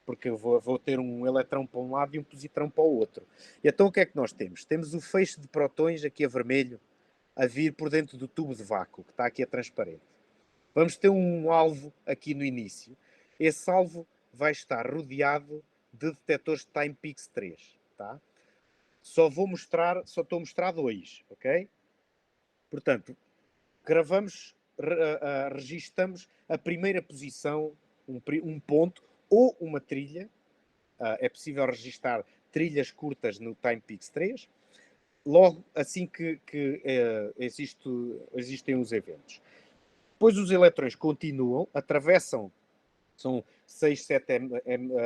porque eu vou ter um eletrão para um lado e um positrão para o outro. E então o que é que nós temos? Temos o feixe de protões, aqui a vermelho, a vir por dentro do tubo de vácuo, que está aqui a transparente. Vamos ter um alvo aqui no início. Esse alvo vai estar rodeado de detectores de TimePix 3. Tá? Só estou a mostrar 2, ok? Portanto, registamos a primeira posição, um ponto ou uma trilha. É possível registar trilhas curtas no TimePix 3, logo assim que existem os eventos. Depois os eletrões continuam, atravessam, são 6, 7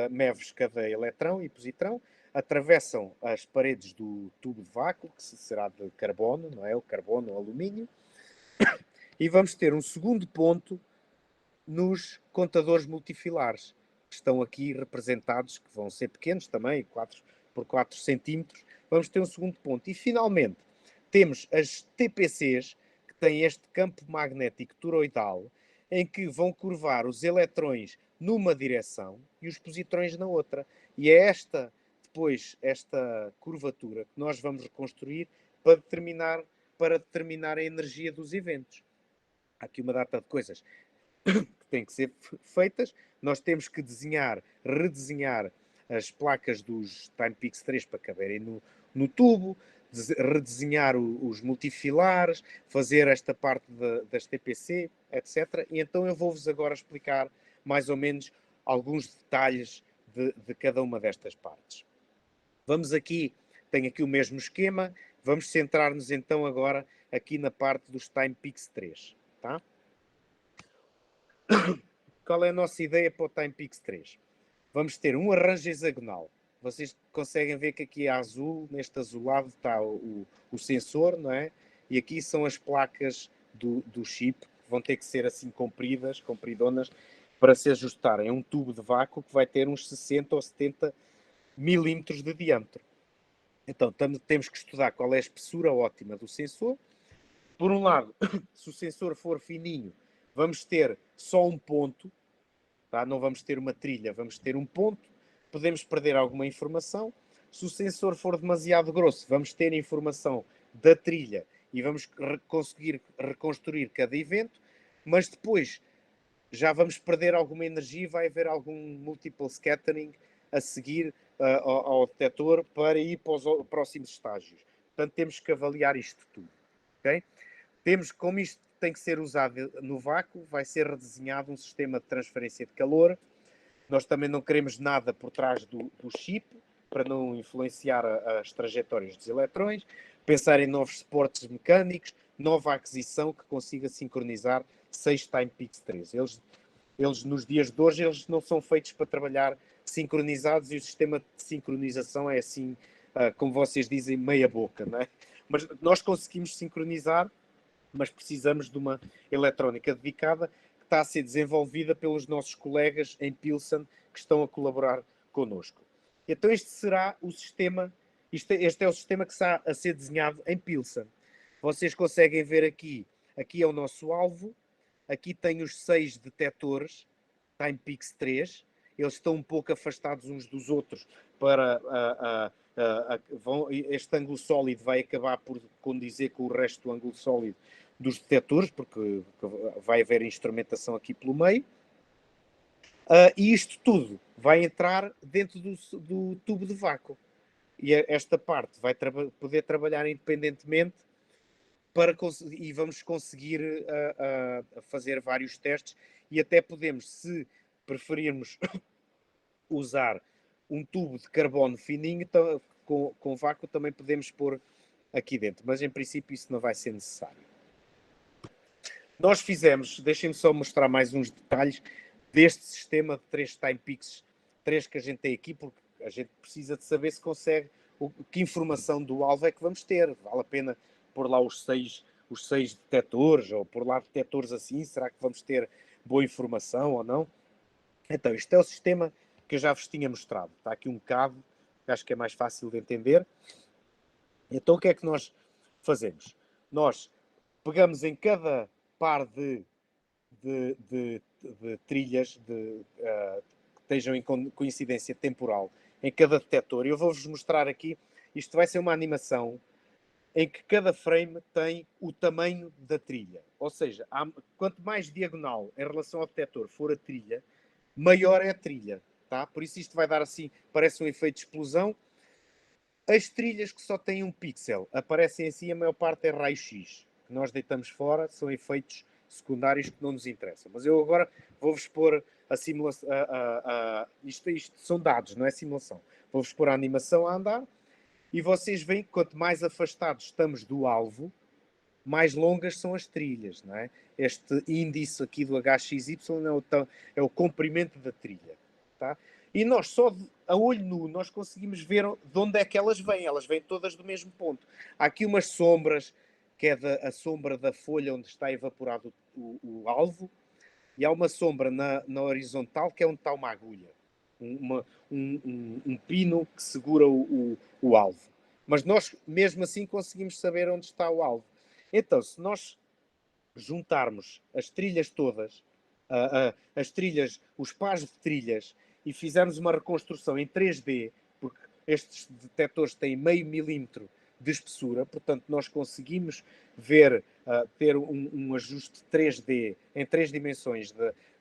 MeVs cada eletrão e positrão, atravessam as paredes do tubo de vácuo, que será de carbono, não é? O carbono, o alumínio, e vamos ter um segundo ponto nos contadores multifilares, que estão aqui representados, que vão ser pequenos também, 4 por 4 centímetros. Vamos ter um segundo ponto. E, finalmente, temos as TPCs, que têm este campo magnético toroidal, em que vão curvar os eletrões numa direção e os positrões na outra. E é esta depois esta curvatura que nós vamos reconstruir para determinar a energia dos eventos. Há aqui uma data de coisas que têm que ser feitas. Nós temos que redesenhar as placas dos Timepics 3 para caberem no tubo, redesenhar os multifilares, fazer esta parte das TPC, etc. E então eu vou-vos agora explicar mais ou menos alguns detalhes de cada uma destas partes. Vamos aqui, tenho aqui o mesmo esquema, vamos centrar-nos então agora aqui na parte dos Timepics 3, tá? Qual é a nossa ideia para o Timepics 3? Vamos ter um arranjo hexagonal. Vocês conseguem ver que aqui é azul, neste azulado está o sensor, não é? E aqui são as placas do chip, que vão ter que ser assim compridonas, para se ajustarem a um tubo de vácuo que vai ter uns 60 ou 70 milímetros de diâmetro. Então, temos que estudar qual é a espessura ótima do sensor. Por um lado, se o sensor for fininho, vamos ter só um ponto, tá? Não vamos ter uma trilha, vamos ter um ponto. Podemos perder alguma informação. Se o sensor for demasiado grosso, vamos ter informação da trilha e vamos conseguir reconstruir cada evento, mas depois já vamos perder alguma energia e vai haver algum multiple scattering a seguir ao detector para ir para os próximos estágios. Portanto, temos que avaliar isto tudo. Okay? Como isto tem que ser usado no vácuo, vai ser redesenhado um sistema de transferência de calor. Nós também não queremos nada por trás do chip, para não influenciar as trajetórias dos eletrões. Pensar em novos suportes mecânicos, nova aquisição que consiga sincronizar 6 Timepics 3. Eles, nos dias de hoje, eles não são feitos para trabalhar sincronizados e o sistema de sincronização é assim, como vocês dizem, meia boca, não é? Mas nós conseguimos sincronizar, mas precisamos de uma eletrónica dedicada que está a ser desenvolvida pelos nossos colegas em Pilsen que estão a colaborar connosco. Então este será o sistema, este é o sistema que está a ser desenhado em Pilsen. Vocês conseguem ver aqui é o nosso alvo, aqui tem os 6 detectores Timepics 3, eles estão um pouco afastados uns dos outros para este ângulo sólido vai acabar por condizer com o resto do ângulo sólido dos detectores, porque vai haver instrumentação aqui pelo meio. E isto tudo vai entrar dentro do tubo de vácuo. E esta parte vai poder trabalhar independentemente e vamos conseguir fazer vários testes e até podemos, se preferirmos usar um tubo de carbono fininho, então, com vácuo também podemos pôr aqui dentro, mas em princípio isso não vai ser necessário. Nós fizemos, deixem-me só mostrar mais uns detalhes deste sistema de 3 Timepics 3 que a gente tem aqui, porque a gente precisa de saber se consegue, que informação do alvo é que vamos ter. Vale a pena pôr lá os seis detectores, ou pôr lá detectores assim, será que vamos ter boa informação ou não? Então, isto é o sistema que eu já vos tinha mostrado. Está aqui um cabo, que acho que é mais fácil de entender. Então, o que é que nós fazemos? Nós pegamos em cada par de trilhas que estejam em coincidência temporal em cada detector. Eu vou-vos mostrar aqui, isto vai ser uma animação em que cada frame tem o tamanho da trilha. Ou seja, quanto mais diagonal em relação ao detector for a trilha, maior é a trilha. Tá? Por isso isto vai dar assim, parece um efeito de explosão. As trilhas que só têm um pixel aparecem assim, a maior parte é raio-x. Que nós deitamos fora, são efeitos secundários que não nos interessam. Mas eu agora vou-vos pôr a simulação. Isto são dados, não é simulação. Vou-vos pôr a animação a andar e vocês veem que quanto mais afastados estamos do alvo, mais longas são as trilhas. Não é? Este índice aqui do HXY é o comprimento da trilha. Tá? E nós só a olho nu nós conseguimos ver de onde é que elas vêm. Elas vêm todas do mesmo ponto. Há aqui umas sombras, que é a sombra da folha onde está evaporado o alvo, e há uma sombra na horizontal que é onde está uma agulha. Um pino que segura o alvo. Mas nós, mesmo assim, conseguimos saber onde está o alvo. Então, se nós juntarmos as trilhas todas, as trilhas, os pares de trilhas, e fizermos uma reconstrução em 3D, porque estes detectores têm meio milímetro de espessura, portanto nós conseguimos ver, ter um ajuste 3D em 3 dimensões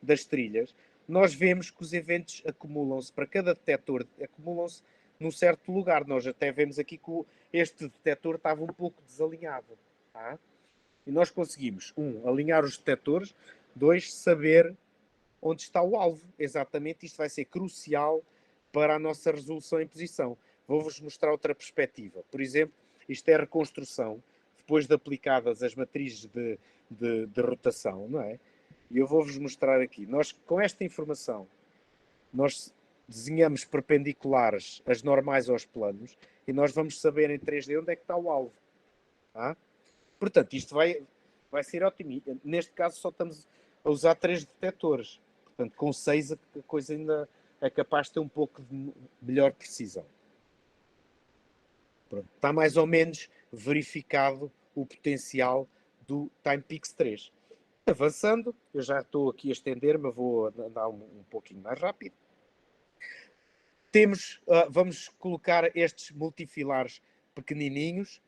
das trilhas. Nós vemos que os eventos acumulam-se, para cada detector, acumulam-se num certo lugar. Nós até vemos aqui que este detector estava um pouco desalinhado. Tá? E nós conseguimos, alinhar os detectores, 2, saber onde está o alvo. Exatamente, isto vai ser crucial para a nossa resolução em posição. Vou-vos mostrar outra perspectiva. Por exemplo, isto é a reconstrução, depois de aplicadas as matrizes de rotação, não é? E eu vou-vos mostrar aqui. Nós, com esta informação, nós desenhamos perpendiculares as normais aos planos e nós vamos saber em 3D onde é que está o alvo. Tá? Portanto, isto vai ser ótimo. Neste caso, só estamos a usar 3 detectores. Portanto, com 6 a coisa ainda é capaz de ter um pouco de melhor precisão. Pronto. Está mais ou menos verificado o potencial do Timepix 3. Avançando, eu já estou aqui a estender, mas vou andar um pouquinho mais rápido. Vamos colocar estes multifilares pequenininhos.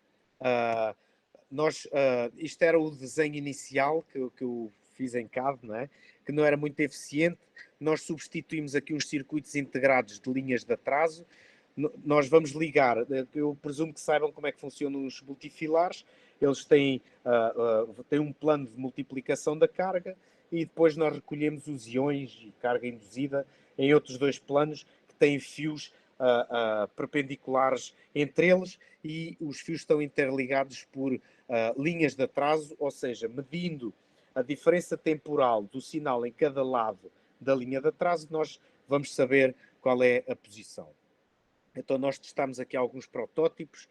Isto era o desenho inicial que eu fiz em CAD, não é? Que não era muito eficiente. Nós substituímos aqui uns circuitos integrados de linhas de atraso. Nós vamos ligar, eu presumo que saibam como é que funcionam os multifilares. Eles têm um plano de multiplicação da carga e depois nós recolhemos os íons e carga induzida em outros 2 planos que têm fios perpendiculares entre eles e os fios estão interligados por linhas de atraso, ou seja, medindo a diferença temporal do sinal em cada lado da linha de atraso, nós vamos saber qual é a posição. Então nós testamos aqui alguns protótipos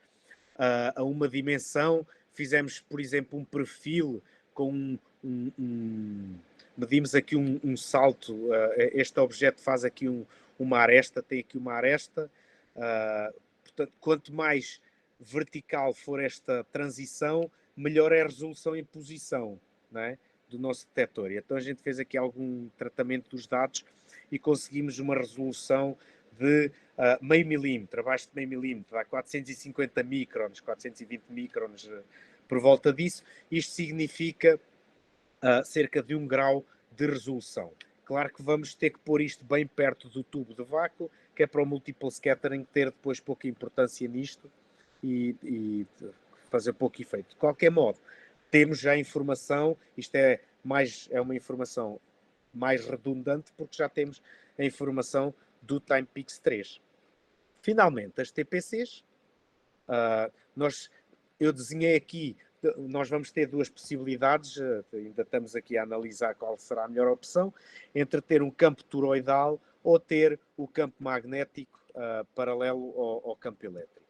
a uma dimensão, fizemos, por exemplo, um perfil com medimos aqui um salto, este objeto faz aqui uma aresta, tem aqui uma aresta, portanto, quanto mais vertical for esta transição, melhor é a resolução em posição, não é? Do nosso detector. E então a gente fez aqui algum tratamento dos dados e conseguimos uma resolução de meio milímetro, abaixo de meio milímetro, a 450 microns, 420 microns, por volta disso. Isto significa cerca de 1 grau de resolução. Claro que vamos ter que pôr isto bem perto do tubo de vácuo, que é para o multiple scattering ter depois pouca importância nisto e fazer pouco efeito. De qualquer modo, temos já informação, isto é uma informação mais redundante, porque já temos a informação do Timepix 3. Finalmente, as TPCs, eu desenhei aqui, nós vamos ter 2 possibilidades, ainda estamos aqui a analisar qual será a melhor opção, entre ter um campo toroidal ou ter o campo magnético paralelo ao campo elétrico.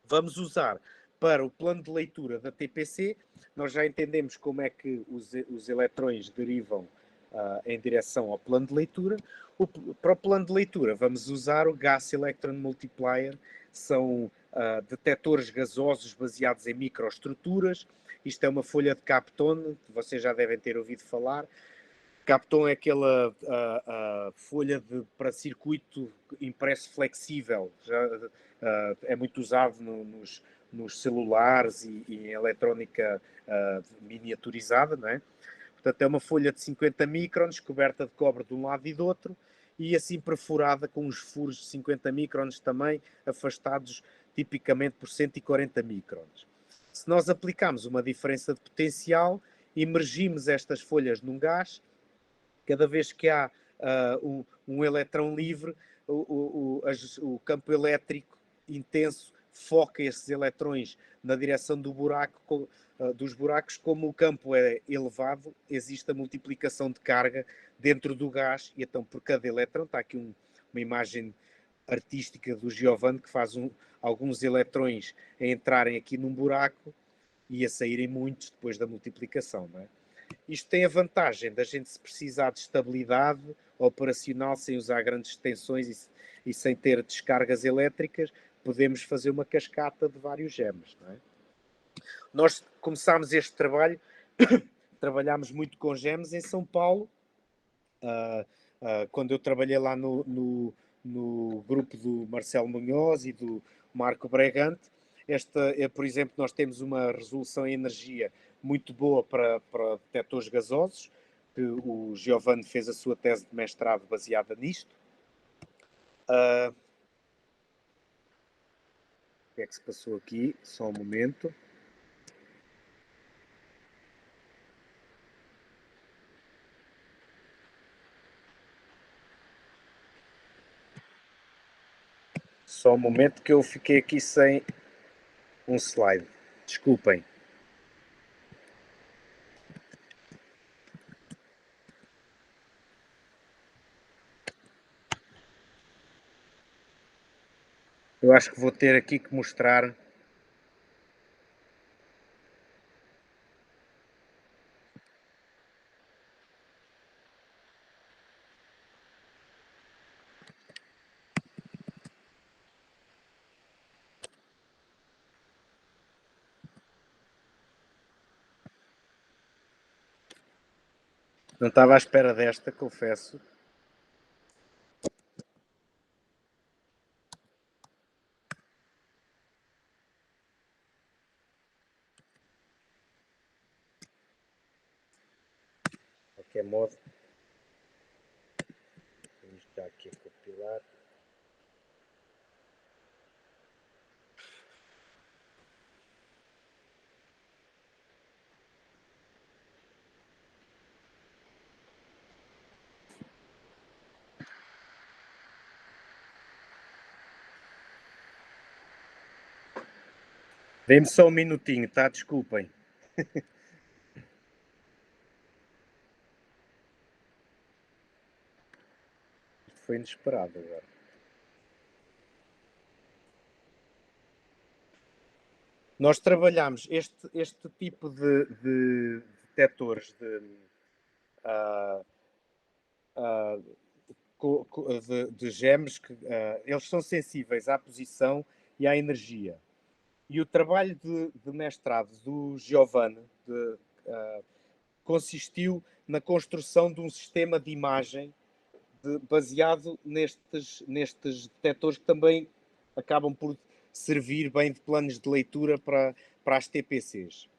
Vamos usar para o plano de leitura da TPC, nós já entendemos como é que os eletrões derivam em direção ao plano de leitura. Para o plano de leitura vamos usar o Gas Electron Multiplier, são detectores gasosos baseados em microestruturas. Isto é uma folha de Kapton, que vocês já devem ter ouvido falar. Kapton é aquela folha para circuito impresso flexível, é muito usado nos celulares e em eletrónica miniaturizada, não é? Portanto, é uma folha de 50 microns, coberta de cobre de um lado e do outro, e assim perfurada com uns furos de 50 microns também, afastados tipicamente por 140 microns. Se nós aplicarmos uma diferença de potencial, imergimos estas folhas num gás, cada vez que há um eletrão livre, o campo elétrico intenso foca esses eletrões na direção dos buracos. Como o campo é elevado, existe a multiplicação de carga dentro do gás, e então por cada eletrão, está aqui uma imagem artística do Giovanni, que faz alguns eletrões a entrarem aqui num buraco e a saírem muitos depois da multiplicação, não é? Isto tem a vantagem da gente, se precisar de estabilidade operacional, sem usar grandes tensões e sem ter descargas elétricas, podemos fazer uma cascata de vários gemas, não é? Nós começámos este trabalho, trabalhámos muito com gemas em São Paulo, quando eu trabalhei lá no no grupo do Marcelo Munhoz e do Marco Bregante. Por exemplo, nós temos uma resolução em energia muito boa para detectores gasosos, que o Giovanni fez a sua tese de mestrado baseada nisto. O que é que se passou aqui? Só um momento. Só um momento que eu fiquei aqui sem um slide. Desculpem. Eu acho que vou ter aqui que mostrar. Não estava à espera desta, confesso. De qualquer modo, vamos já aqui a compilar. Dê-me só um minutinho, tá? Desculpem. Foi inesperado agora. Nós trabalhamos este tipo de detectores de gemes, que eles são sensíveis à posição e à energia. E o trabalho de mestrado do Giovanni consistiu na construção de um sistema de imagem baseado nestes detectores que também acabam por servir bem de planos de leitura para as TPCs.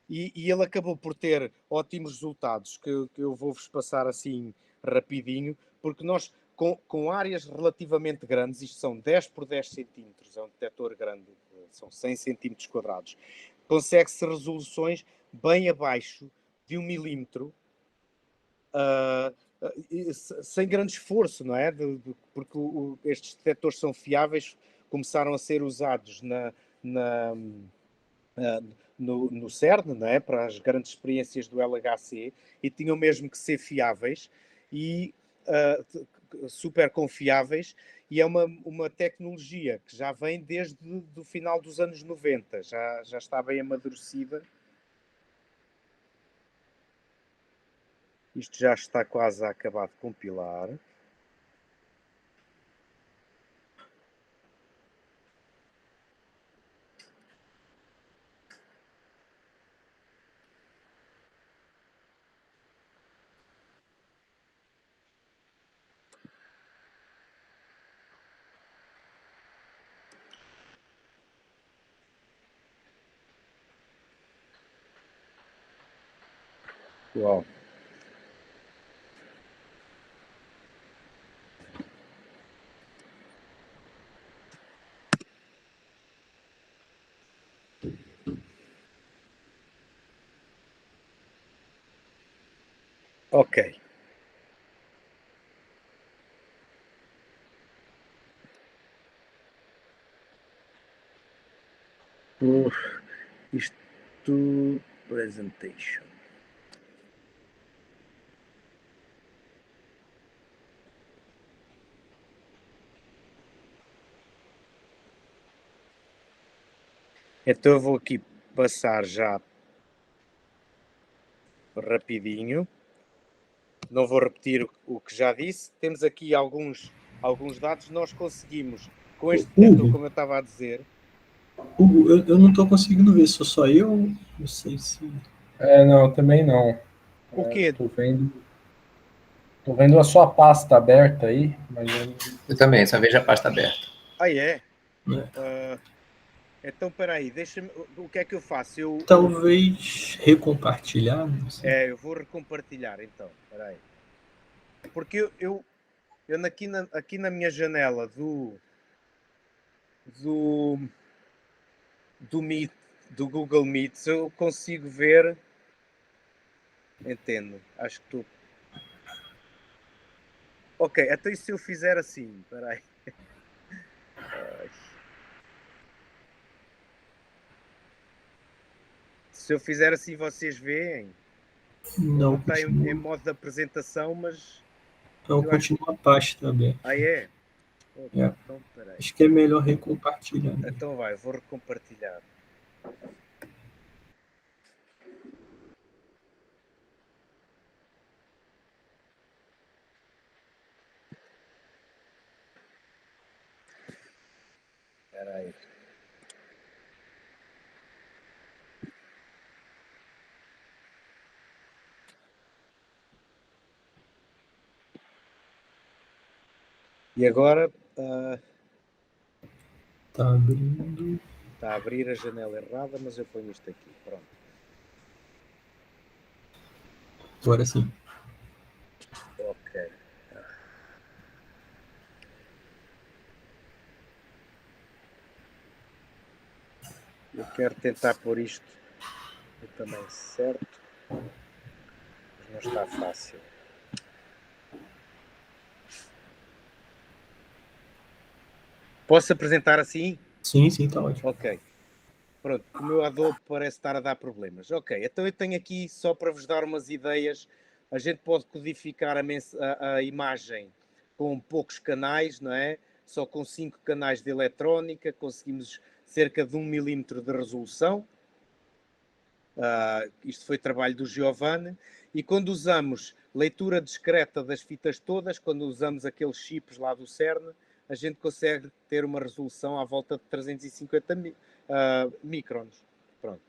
E ele acabou por ter ótimos resultados, que eu vou-vos passar assim rapidinho, porque nós, com áreas relativamente grandes, isto são 10 por 10 centímetros, é um detector grande, são 100 centímetros quadrados, consegue-se resoluções bem abaixo de 1 milímetro, sem grande esforço, não é? Porque estes detectores são fiáveis, começaram a ser usados no CERN, não é? Para as grandes experiências do LHC, e tinham mesmo que ser fiáveis e super confiáveis, e é uma tecnologia que já vem desde o final dos anos 90, já está bem amadurecida. Isto já está quase a acabar de compilar. Uau! Ok. Isto... Presentation. Então eu vou aqui passar já rapidinho. Não vou repetir o que já disse. Temos aqui alguns dados. Nós conseguimos, com este detector, como eu estava a dizer...
Hugo, eu não estou conseguindo ver, só eu? Não sei se...
Não, também não.
O quê?
Estou vendo. Tô vendo a sua pasta aberta aí, mas
Eu também, só vejo a pasta aberta.
Ah, é?
É.
Então, peraí, deixa-me. O que é que eu faço?
Talvez recompartilhar, não sei.
Eu vou recompartilhar, então. Peraí. Porque aqui na minha janela do, do Meet, do Google Meet, eu consigo ver. Entendo. Acho que tu. Ok, então e se eu fizer assim? Peraí. Ai. Se eu fizer assim, vocês veem. Ele não
Não,
está em
continua.
modo de apresentação, mas
Não,
eu acho.
continua a pasta aberta.
Ah, é? Opa,
É.
então peraí.
Acho que é melhor recompartilhar.
Então vai, vou recompartilhar. Espera aí. E agora
Tá abrindo.
está a abrir a janela errada, mas eu ponho isto aqui. Pronto.
Agora sim.
Ok. Eu quero tentar pôr isto no tamanho certo, mas não está fácil. Posso apresentar assim?
Sim, sim, tá ótimo.
Ok. Pronto, o meu Adobe parece estar a dar problemas. Ok, então eu tenho aqui, só para vos dar umas ideias, a gente pode codificar a imagem com poucos canais, não é? Só com 5 canais de eletrónica, conseguimos cerca de 1 milímetro de resolução. Isto foi trabalho do Giovanni. E quando usamos leitura discreta das fitas todas, quando usamos aqueles chips lá do CERN, a gente consegue ter uma resolução à volta de 350 microns. Pronto.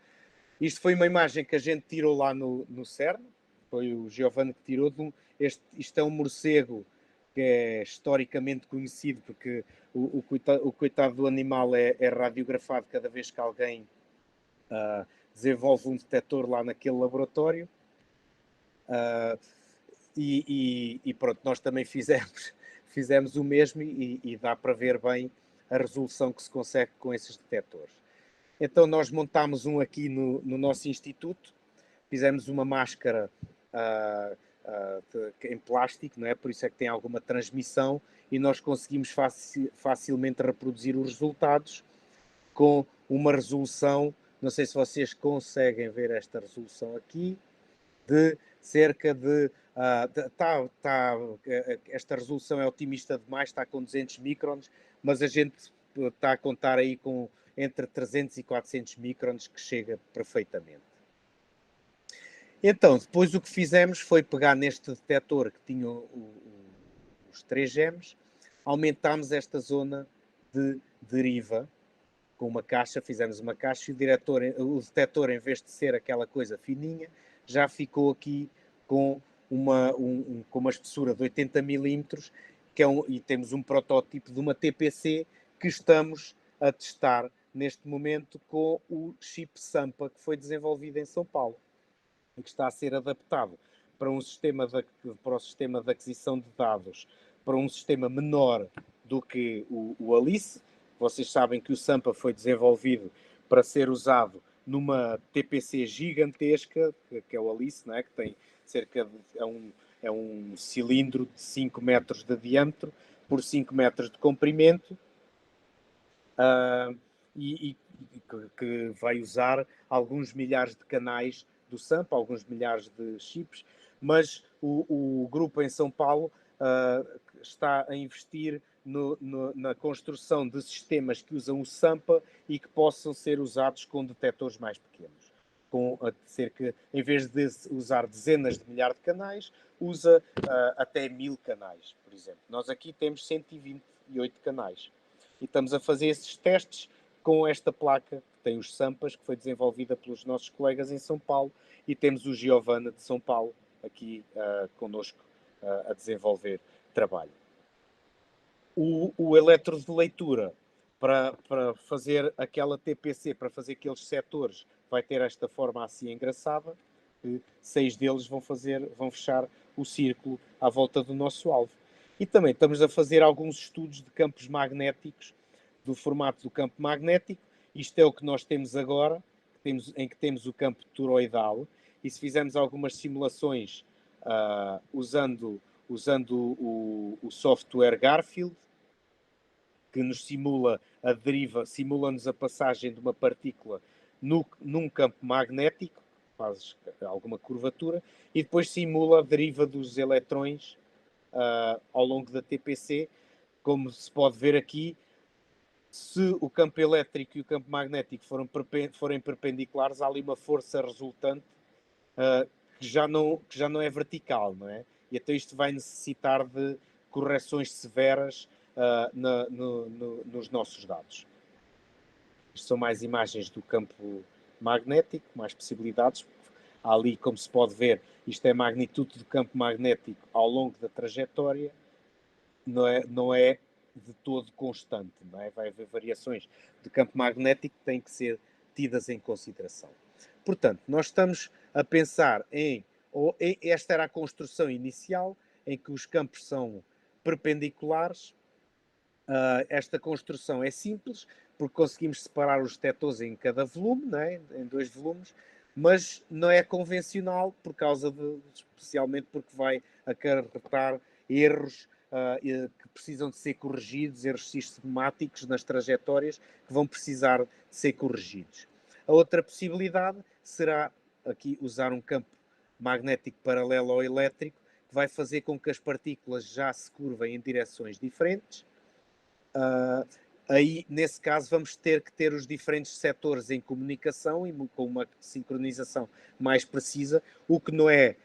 Isto foi uma imagem que a gente tirou lá no CERN, foi o Giovanni que tirou. Isto é um morcego que é historicamente conhecido, porque o coitado do animal é radiografado cada vez que alguém desenvolve um detector lá naquele laboratório. E pronto, nós também fizemos o mesmo e dá para ver bem a resolução que se consegue com esses detectores. Então nós montámos um aqui no nosso instituto, fizemos uma máscara em plástico, não é? Por isso é que tem alguma transmissão e nós conseguimos facilmente reproduzir os resultados com uma resolução, não sei se vocês conseguem ver esta resolução aqui, de cerca de esta resolução é otimista demais, está com 200 microns, mas a gente está a contar aí com entre 300 e 400 microns, que chega perfeitamente. Então, depois o que fizemos foi pegar neste detector que tinha os 3 gems, aumentámos esta zona de deriva com uma caixa, fizemos uma caixa e o detector, em vez de ser aquela coisa fininha, já ficou aqui com com uma espessura de 80 milímetros, e temos um protótipo de uma TPC que estamos a testar neste momento com o chip Sampa, que foi desenvolvido em São Paulo e que está a ser adaptado para o sistema de aquisição de dados, para um sistema menor do que o Alice. Vocês sabem que o Sampa foi desenvolvido para ser usado numa TPC gigantesca, que é o Alice, não é? Que tem cerca de... É um cilindro de 5 metros de diâmetro por 5 metros de comprimento, e que vai usar alguns milhares de canais do Sampa, alguns milhares de chips, mas o grupo em São Paulo está a investir na construção de sistemas que usam o Sampa e que possam ser usados com detectores mais pequenos. Em vez de usar dezenas de milhares de canais, usa até 1000 canais, por exemplo. Nós aqui temos 128 canais. E estamos a fazer esses testes com esta placa que tem os Sampas, que foi desenvolvida pelos nossos colegas em São Paulo, e temos o Giovanni de São Paulo aqui connosco a desenvolver trabalho. O elétrodo de leitura para fazer aquela TPC, para fazer aqueles setores, vai ter esta forma assim engraçada, que 6 deles vão fechar o círculo à volta do nosso alvo. E também estamos a fazer alguns estudos de campos magnéticos, do formato do campo magnético. Isto é o que nós temos agora, em que temos o campo toroidal, e se fizermos algumas simulações usando o software Garfield, que nos simula a deriva, simula-nos a passagem de uma partícula num campo magnético, faz alguma curvatura, e depois simula a deriva dos eletrões ao longo da TPC. Como se pode ver aqui, se o campo elétrico e o campo magnético forem perpendiculares, há ali uma força resultante que já não é vertical, não é? E até isto vai necessitar de correções severas nos nossos dados. Isto são mais imagens do campo magnético, mais possibilidades. Ali, como se pode ver, isto é a magnitude do campo magnético ao longo da trajetória. Não é de todo constante, não é? Vai haver variações de campo magnético que têm que ser tidas em consideração. Portanto, nós estamos a pensar esta era a construção inicial, em que os campos são perpendiculares. Esta construção é simples, porque conseguimos separar os detectores em cada volume, não é? Em 2 volumes, mas não é convencional, especialmente porque vai acarretar erros que precisam de ser corrigidos, erros sistemáticos nas trajetórias que vão precisar de ser corrigidos. A outra possibilidade será aqui usar um campo magnético paralelo ao elétrico, que vai fazer com que as partículas já se curvem em direções diferentes. Aí, nesse caso, vamos ter que ter os diferentes setores em comunicação e com uma sincronização mais precisa, o que não é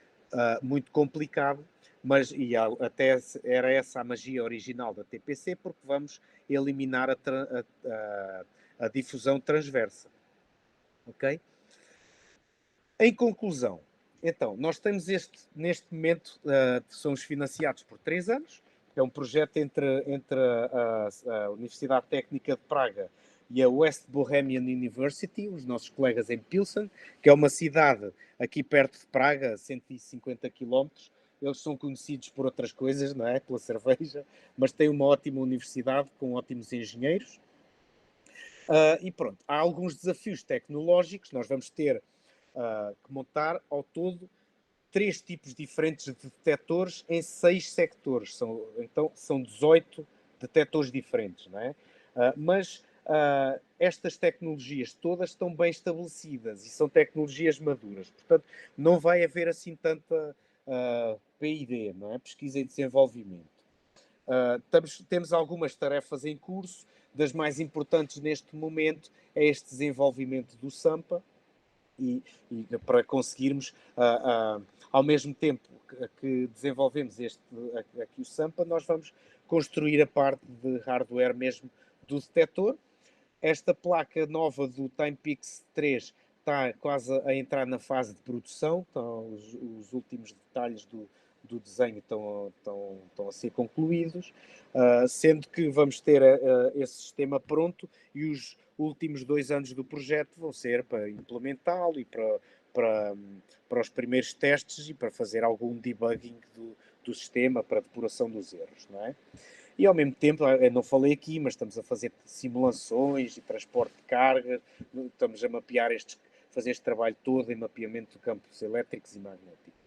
muito complicado, mas até era essa a magia original da TPC, porque vamos eliminar a difusão transversa. Ok? Em conclusão, então, nós temos neste momento, somos financiados por 3 anos. É um projeto entre a Universidade Técnica de Praga e a West Bohemian University, os nossos colegas em Pilsen, que é uma cidade aqui perto de Praga, a 150 km. Eles são conhecidos por outras coisas, não é? Pela cerveja, mas tem uma ótima universidade com ótimos engenheiros. E pronto, há alguns desafios tecnológicos. Nós vamos ter que montar ao todo 3 tipos diferentes de detectores em 6 sectores. São 18 detectores diferentes, não é? Mas estas tecnologias todas estão bem estabelecidas e são tecnologias maduras. Portanto, não vai haver assim tanta P&D, não é? Pesquisa e desenvolvimento. Temos algumas tarefas em curso. Das mais importantes neste momento é este desenvolvimento do SAMPA, e para conseguirmos, ao mesmo tempo que desenvolvemos aqui o SAMPA, nós vamos construir a parte de hardware mesmo do detector. Esta placa nova do Timepix 3 está quase a entrar na fase de produção, então os últimos detalhes do desenho estão a ser concluídos, sendo que vamos ter esse sistema pronto e os últimos 2 anos do projeto vão ser para implementá-lo e para os primeiros testes e para fazer algum debugging do sistema para depuração dos erros, não é? E ao mesmo tempo, eu não falei aqui, mas estamos a fazer simulações e transporte de carga, estamos a mapear fazer este trabalho todo em mapeamento de campos elétricos e magnéticos.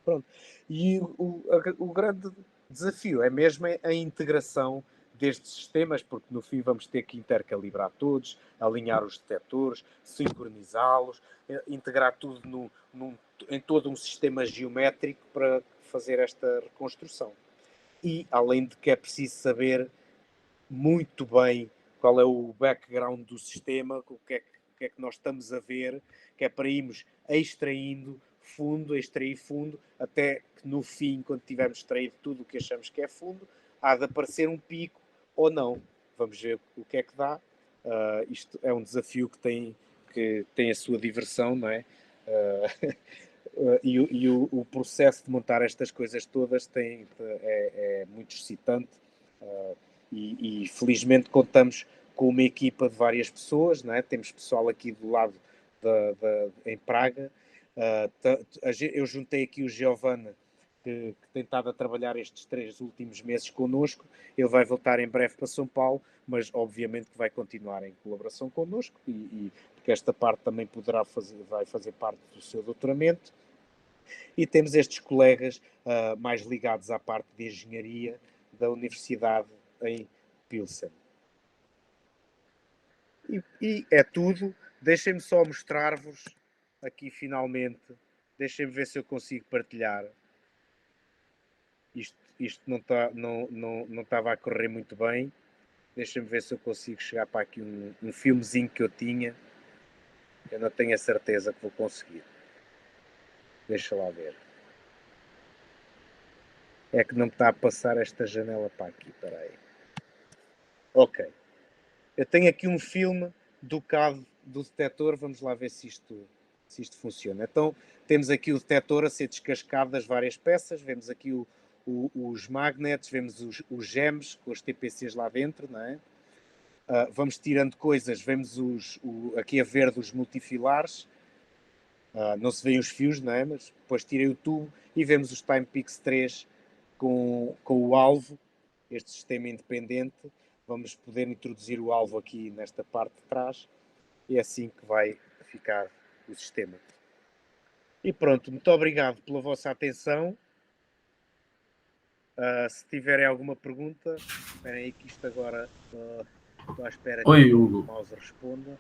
Pronto. E o grande desafio é mesmo a integração destes sistemas, porque no fim vamos ter que intercalibrar todos, alinhar os detectores, sincronizá-los, integrar tudo em todo um sistema geométrico para fazer esta reconstrução. E, além de que é preciso saber muito bem qual é o background do sistema, o que é que nós estamos a ver, que é para irmos extrair fundo, até que no fim, quando tivermos extraído tudo o que achamos que é fundo, há de aparecer um pico ou não. Vamos ver o que é que dá. Isto é um desafio que tem a sua diversão, não é? o processo de montar estas coisas todas é muito excitante, e felizmente contamos com uma equipa de várias pessoas, não é? Temos pessoal aqui do lado em Praga. Eu juntei aqui o Giovanni, que tem estado a trabalhar estes 3 últimos meses connosco. Ele vai voltar em breve para São Paulo, mas obviamente que vai continuar em colaboração connosco, porque esta parte também vai fazer parte do seu doutoramento. E temos estes colegas mais ligados à parte de engenharia da Universidade em Pilsen. E é tudo. Deixem-me só mostrar-vos aqui finalmente. Deixem-me ver se eu consigo partilhar. Isto não estava a correr muito bem. Deixem-me ver se eu consigo chegar para aqui um filmezinho que eu tinha. Eu não tenho a certeza que vou conseguir. Deixa lá ver. É que não me está a passar esta janela para aqui. Espera aí. Ok. Eu tenho aqui um filme do cabo do detector. Vamos lá ver se isto funciona. Então, temos aqui o detector a ser descascado das várias peças. Vemos aqui os magnets, vemos os gems com os TPCs lá dentro, não é? Vamos tirando coisas. Vemos aqui a verde os multifilares. Não se veem os fios, não é? Mas depois tirei o tubo e vemos os Timepics 3 com o alvo, este sistema independente. Vamos poder introduzir o alvo aqui nesta parte de trás, e é assim que vai ficar o sistema. E pronto, muito obrigado pela vossa atenção. Se tiverem alguma pergunta, esperem aí que isto agora estou à espera que
Oi,
o
Hugo.
mouse responda.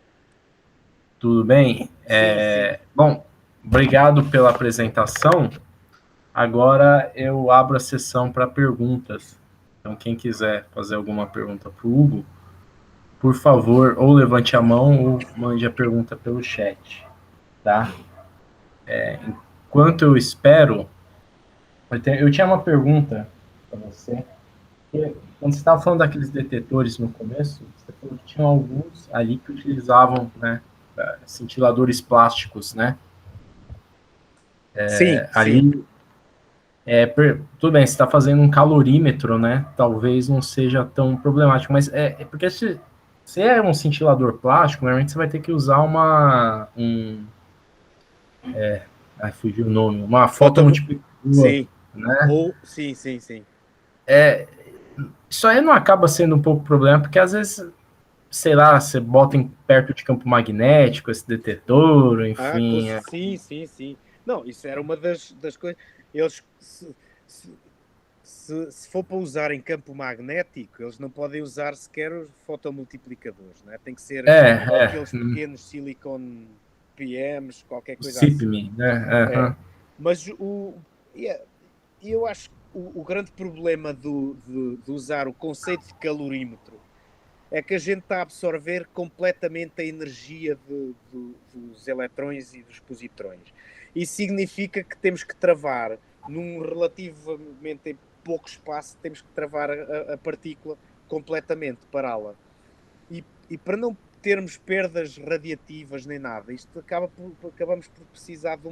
Tudo bem?
Sim.
Bom, obrigado pela apresentação. Agora eu abro a sessão para perguntas. Então, quem quiser fazer alguma pergunta para o Hugo, por favor, ou levante a mão ou mande a pergunta pelo chat, tá? Enquanto eu espero, eu tinha uma pergunta para você. Quando você estava falando daqueles detetores no começo, você falou que tinham alguns ali que utilizavam, né, cintiladores plásticos, né?
Sim.
Ali, tudo bem, você está fazendo um calorímetro, né? Talvez não seja tão problemático, mas porque se é um cintilador plástico, normalmente você vai ter que usar fugiu o nome, uma fotomultiplicador,
Sim.
né?
Sim.
Isso aí não acaba sendo um pouco problema, porque às vezes, sei lá, você bota perto de campo magnético esse detetor, enfim.
Sim. Não, isso era uma das coisas. Eles, se for para usar em campo magnético, eles não podem usar sequer os fotomultiplicadores, né? Tem que ser aqueles pequenos silicone PMs, qualquer coisa
SIPME,
assim.
né?
Mas eu acho que o grande problema de usar o conceito de calorímetro é que a gente está a absorver completamente a energia dos eletrões e dos positrões. Isso significa que temos que travar, num relativamente pouco espaço, temos que travar a partícula completamente, pará-la. E para não termos perdas radiativas nem nada, acabamos por precisar de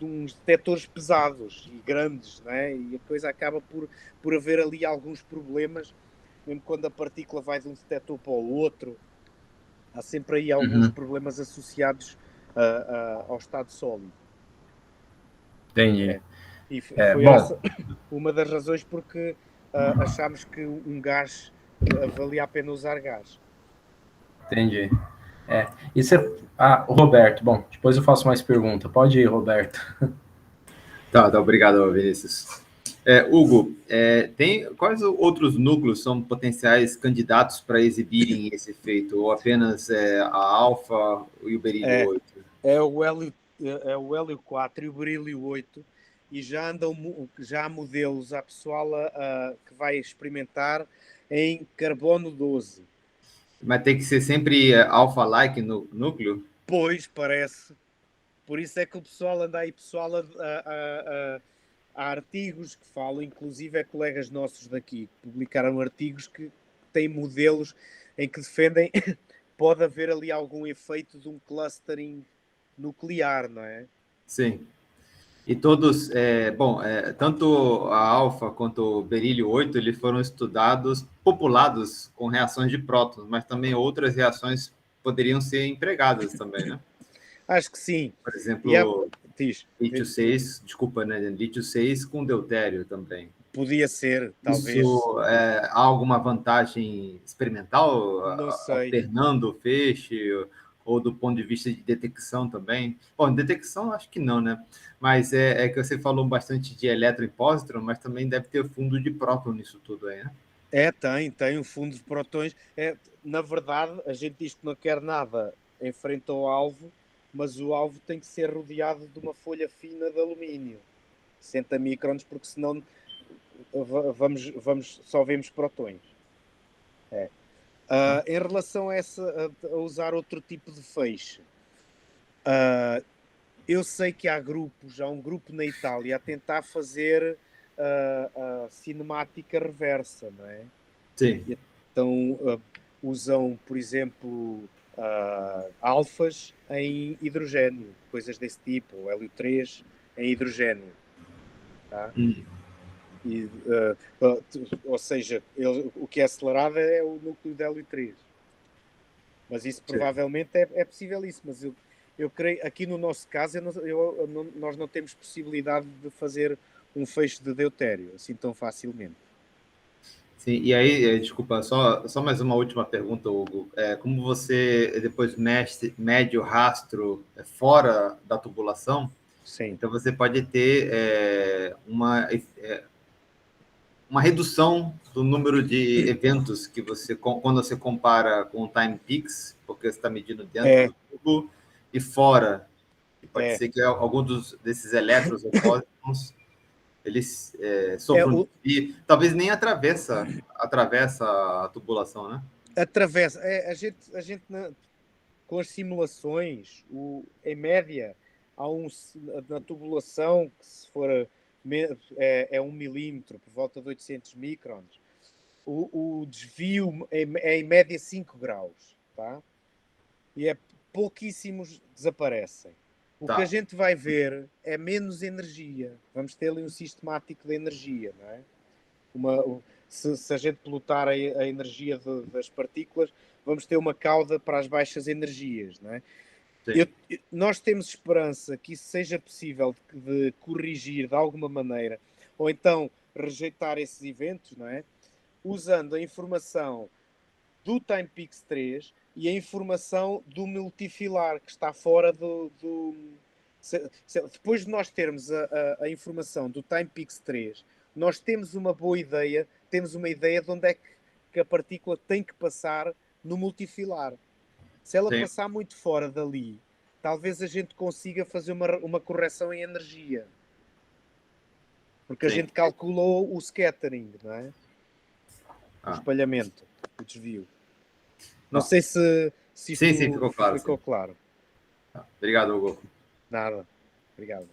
uns detectores pesados e grandes, não é? E a coisa acaba por haver ali alguns problemas, mesmo quando a partícula vai de um detector para o outro, há sempre aí alguns problemas associados ao estado sólido.
Entendi.
E foi essa uma das razões porque achámos que um gás valia a pena usar gás.
Entendi. Roberto, bom, depois eu faço mais pergunta. Pode ir, Roberto.
Tá, obrigado, Vinícius. Hugo, quais outros núcleos são potenciais candidatos para exibirem esse efeito? Ou apenas a alfa e o berílio 8?
É o hélio 4 e o berílio 8, e já há modelos, há pessoal que vai experimentar em carbono 12.
Mas tem que ser sempre alfa-like no núcleo?
Pois, parece. Por isso é que o pessoal anda aí, há artigos que falam, inclusive colegas nossos daqui, que publicaram artigos que têm modelos em que defendem pode haver ali algum efeito de um clustering nuclear, não é?
Sim. E todos, tanto a alfa quanto o berílio 8, eles foram estudados, populados com reações de prótons, mas também outras reações poderiam ser empregadas também, né?
Acho que sim.
Por
E há,
exemplo,
diz,
lítio 6, desculpa, né? Lítio 6 com deutério também.
podia ser, talvez,
Isso há alguma vantagem experimental,
não sei.
alternando o feixe, ou do ponto de vista de detecção também? Bom, detecção acho que não, né? Mas é que você falou bastante de elétron e pósitron, mas também deve ter fundo de próton nisso tudo aí, né?
Tem um fundo de protões. Na verdade, a gente diz que não quer nada em frente ao alvo, mas o alvo tem que ser rodeado de uma folha fina de alumínio, 60 microns, porque senão só vemos protões. Em relação a usar outro tipo de feixe, eu sei que há um grupo na Itália a tentar fazer a cinemática reversa, não é?
Sim.
Então usam, por exemplo, alfas em hidrogênio, coisas desse tipo, ou hélio 3 em hidrogênio. Tá? Ou seja, o que é acelerado é o núcleo de hélio 3. Mas isso provavelmente é possível isso, mas eu creio, aqui no nosso caso, nós não temos possibilidade de fazer um feixe de deutério assim tão facilmente.
Sim, e aí, desculpa, só mais uma última pergunta, Hugo. Como você depois mede o rastro fora da tubulação,
Sim.
então você pode ter uma redução do número de eventos que você, quando você compara com o time peaks, porque você está medindo dentro do tubo e fora. E pode ser que algum desses elétrons ou pósitrons eles sofram e talvez nem atravessa a tubulação, né?
Atravessa. A gente com as simulações, em média, na tubulação, que se for é 1 milímetro, por volta de 800 microns, o desvio é em média 5 graus, tá? E pouquíssimos desaparecem. O que a gente vai ver é menos energia. Vamos ter ali um sistemático de energia, não é? Se a gente plotar a energia das partículas, vamos ter uma cauda para as baixas energias, não é? Nós temos esperança que isso seja possível de corrigir de alguma maneira, ou então rejeitar esses eventos, não é? Usando a informação do TimePix 3 e a informação do multifilar, que está fora depois de nós termos a informação do TimePix 3, nós temos uma boa ideia, temos uma ideia de onde é que a partícula tem que passar no multifilar. Se ela passar muito fora dali, talvez a gente consiga fazer uma correção em energia. Porque a gente calculou o scattering, não é? O espalhamento, o desvio. Não sei se isto ficou claro.
Obrigado, Hugo.
Nada. Obrigado.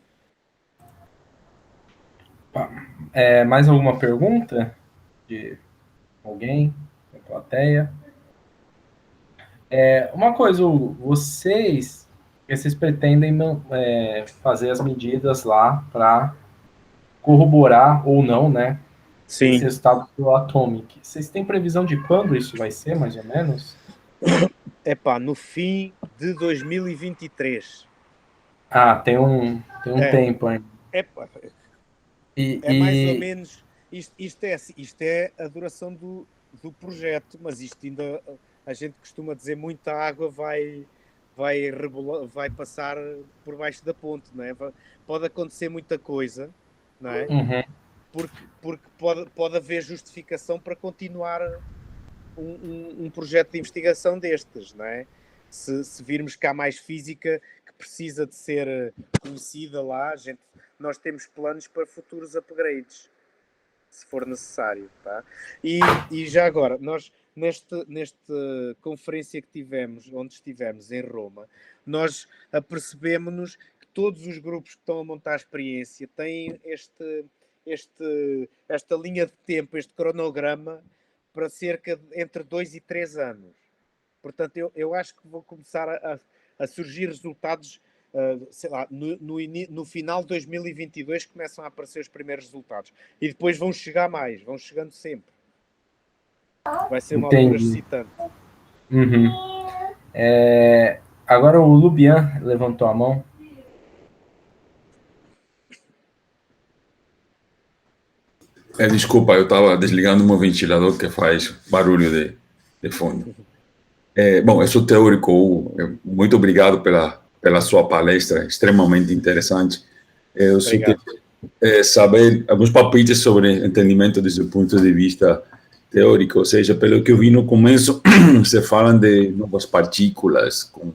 Mais alguma pergunta de alguém da plateia? Uma coisa, Hugo, vocês pretendem fazer as medidas lá para corroborar ou não, né?
Sim.
Esse resultado do Atomic. Vocês têm previsão de quando isso vai ser, mais ou menos?
No fim de 2023.
Tem um tempo ainda.
Mais ou menos. Isto é a duração do projeto, mas isto ainda. A gente costuma dizer muita água vai passar por baixo da ponte, não é? Pode acontecer muita coisa, não é?
Uhum.
Porque pode haver justificação para continuar um projeto de investigação destes, não é? Se virmos que há mais física que precisa de ser conhecida lá, nós temos planos para futuros upgrades, se for necessário, tá? E já agora, nós nesta conferência que tivemos, onde estivemos em Roma, nós apercebemos-nos que todos os grupos que estão a montar a experiência têm esta linha de tempo, este cronograma para cerca de entre 2 e 3 anos. Portanto, eu acho que vão começar a surgir resultados sei lá, no final de 2022 começam a aparecer os primeiros resultados. E depois vão chegar mais, vão chegando sempre. Vai ser uma altura
Entendi.
excitante.
Uhum. Agora o Lubian levantou a mão.
Desculpa, eu estava desligando o meu ventilador que faz barulho de fundo. Bom, eu sou teórico, Hugo. Muito obrigado pela sua palestra, extremamente interessante. Eu só
Obrigado.
queria saber alguns palpites sobre entendimento do seu ponto de vista teórico, ou seja, pelo que eu vi no começo, você fala de novas partículas com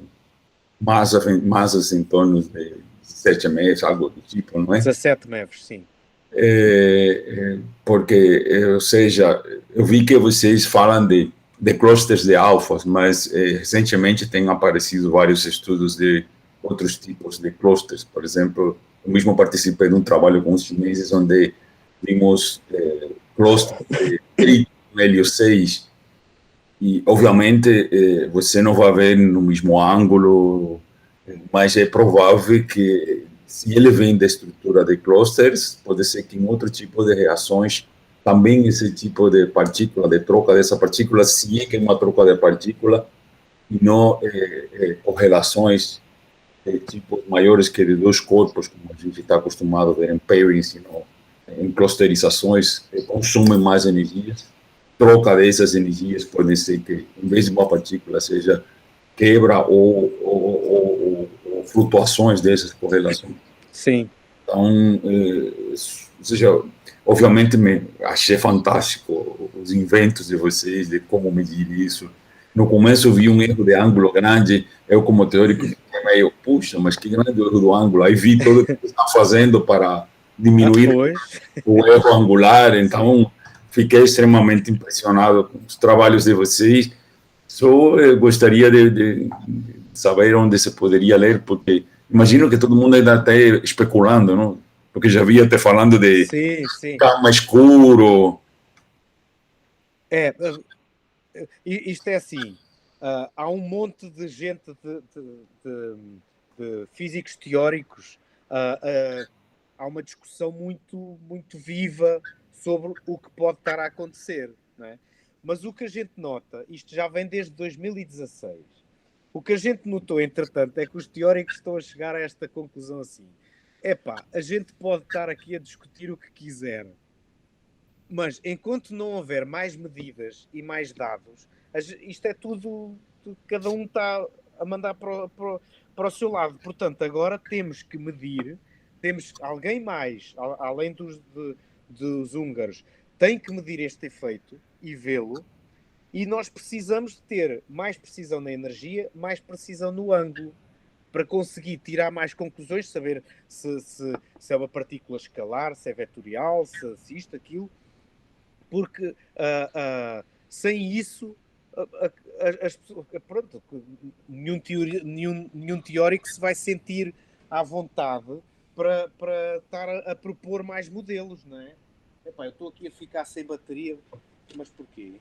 massas em torno de 7 metros, algo do tipo, não é?
17 metros, sim.
Porque, ou seja, eu vi que vocês falam de clusters de alfas, mas recentemente têm aparecido vários estudos de outros tipos de clusters. Por exemplo, eu mesmo participei de um trabalho com os chineses onde vimos clusters de trítio, hélio 6, e obviamente você não vai ver no mesmo ângulo, mas é provável que se ele vem da estrutura de clusters, pode ser que em outro tipo de reações também esse tipo de partícula, de troca dessa partícula, se é que é uma troca de partícula e não correlações de tipos maiores que de dois corpos, como a gente está acostumado a ver em pairings, em clusterizações, que consumem mais energias. Troca dessas energias pode ser que, em vez de uma partícula, seja quebra ou flutuações dessas correlações.
Sim.
Então, ou seja, obviamente achei fantástico os inventos de vocês, de como medir isso. No começo eu vi um erro de ângulo grande, eu como teórico fiquei meio, puxa, mas que grande erro do ângulo. Aí vi tudo o que vocês estão fazendo para diminuir o erro angular, então fiquei extremamente impressionado com os trabalhos de vocês. Só gostaria de saber onde se poderia ler, porque imagino que todo mundo ainda está especulando, não? Porque já havia até falando de gama escuro.
Isto é assim, há um monte de gente, de físicos teóricos, há uma discussão muito, muito viva sobre o que pode estar a acontecer, não é? Mas o que a gente nota, isto já vem desde 2016, o que a gente notou, entretanto, é que os teóricos estão a chegar a esta conclusão assim. A gente pode estar aqui a discutir o que quiser, mas enquanto não houver mais medidas e mais dados, isto é tudo cada um está a mandar para o seu lado. Portanto, agora temos que medir, temos alguém mais, além dos húngaros, tem que medir este efeito e vê-lo, e nós precisamos de ter mais precisão na energia, mais precisão no ângulo, para conseguir tirar mais conclusões, saber se é uma partícula escalar, se é vetorial, se isto, aquilo, porque sem isso as pessoas, pronto, nenhum teórico se vai sentir à vontade para estar a propor mais modelos, não é? Eu estou aqui a ficar sem bateria, mas porquê?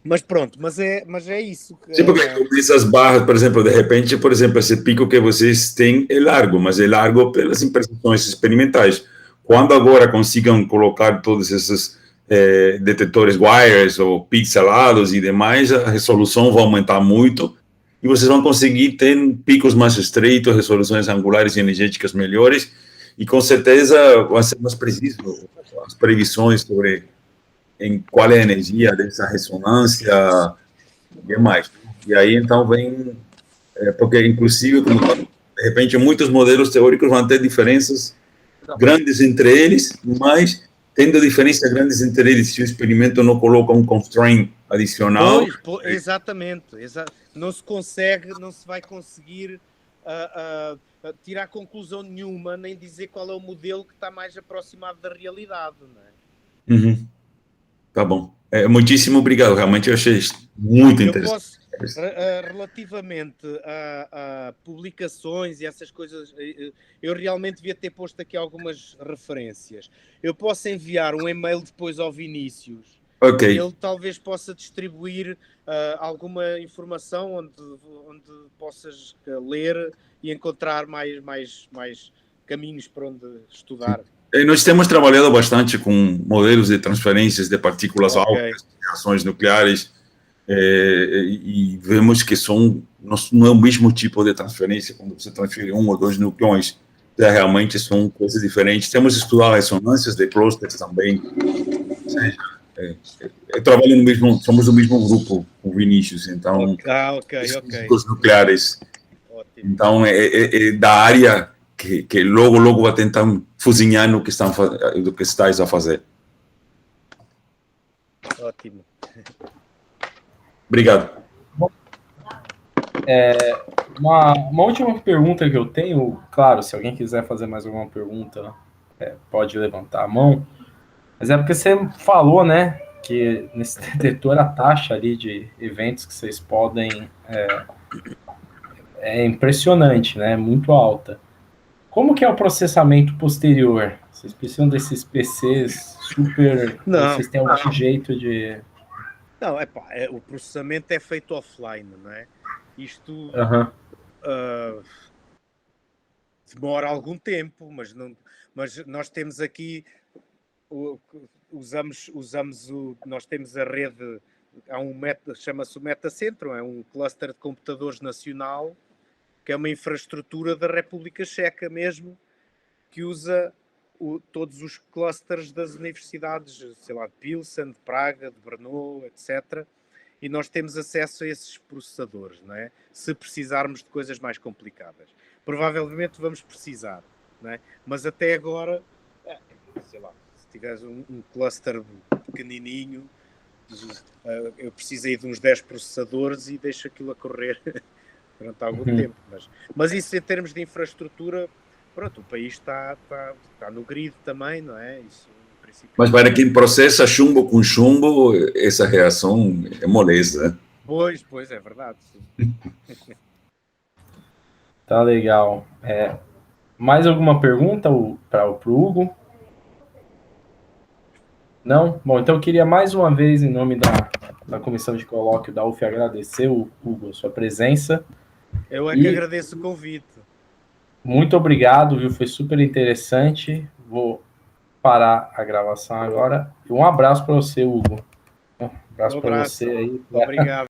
Mas pronto, mas é isso.
Sim, porque essas barras, por exemplo, de repente, esse pico que vocês têm é largo, mas é largo pelas impressões experimentais. Quando agora consigam colocar todos esses detetores wires ou pixelados e demais, a resolução vai aumentar muito e vocês vão conseguir ter picos mais estreitos, resoluções angulares e energéticas melhores e com certeza vai ser mais preciso as previsões sobre em qual é a energia dessa ressonância e demais. E aí então vem, porque inclusive, de repente, muitos modelos teóricos vão ter diferenças grandes entre eles, mas tendo diferenças grandes entre eles, se o experimento não coloca um constraint adicional...
Exatamente. Não se vai conseguir tirar conclusão nenhuma, nem dizer qual é o modelo que está mais aproximado da realidade, não é?
Uhum. Tá bom. Muitíssimo obrigado, realmente eu achei muito interessante.
Relativamente a publicações e essas coisas, eu realmente devia ter posto aqui algumas referências. Eu posso enviar um e-mail depois ao Vinícius
Ok.
Ele talvez possa distribuir alguma informação onde possas ler e encontrar mais caminhos para onde estudar.
Nós temos trabalhado bastante com modelos de transferências de partículas altas, reações nucleares, e vemos que não é o mesmo tipo de transferência quando você transfere 1 ou 2 nucleões. Realmente são coisas diferentes. Temos estudado ressonâncias de clusters também. Ou seja, eu trabalho somos do mesmo grupo com o Vinícius, então, físicos nucleares.
Ótimo.
Então, é da área que logo vai tentar fuzinhar no que estás a fazer.
Ótimo.
Obrigado.
Uma última pergunta que eu tenho, claro, se alguém quiser fazer mais alguma pergunta, pode levantar a mão, mas é porque você falou, né, que nesse detetor a taxa ali de eventos que vocês podem é impressionante, né, muito alta. Como que é o processamento posterior? Vocês precisam desses PCs super...
Não.
Vocês têm algum jeito de...
Não, o processamento é feito offline, não é? Isto demora algum tempo, mas nós temos aqui, nós temos a rede, chama-se o Metacentro, é um cluster de computadores nacional, que é uma infraestrutura da República Checa mesmo, que usa todos os clusters das universidades, sei lá, de Pilsen, de Praga, de Brno, etc. E nós temos acesso a esses processadores, não é? Se precisarmos de coisas mais complicadas. Provavelmente vamos precisar, não é? Mas até agora, sei lá, se tiveres um cluster pequenininho, eu precisei de uns 10 processadores e deixo aquilo a correr durante algum tempo. Mas isso em termos de infraestrutura, pronto, o país está no grid também, não é? Isso, em princípio,
mas para quem processa chumbo com chumbo, essa reação é moleza.
Pois, é verdade.
Tá legal. Mais alguma pergunta para o Hugo? Não? Bom, então eu queria mais uma vez, em nome da Comissão de Colóquio da UF, agradecer, Hugo, a sua presença.
Eu que agradeço o convite.
Muito obrigado, viu? Foi super interessante. Vou parar a gravação agora. Um abraço para você, Hugo. Um abraço para você aí.
Obrigado.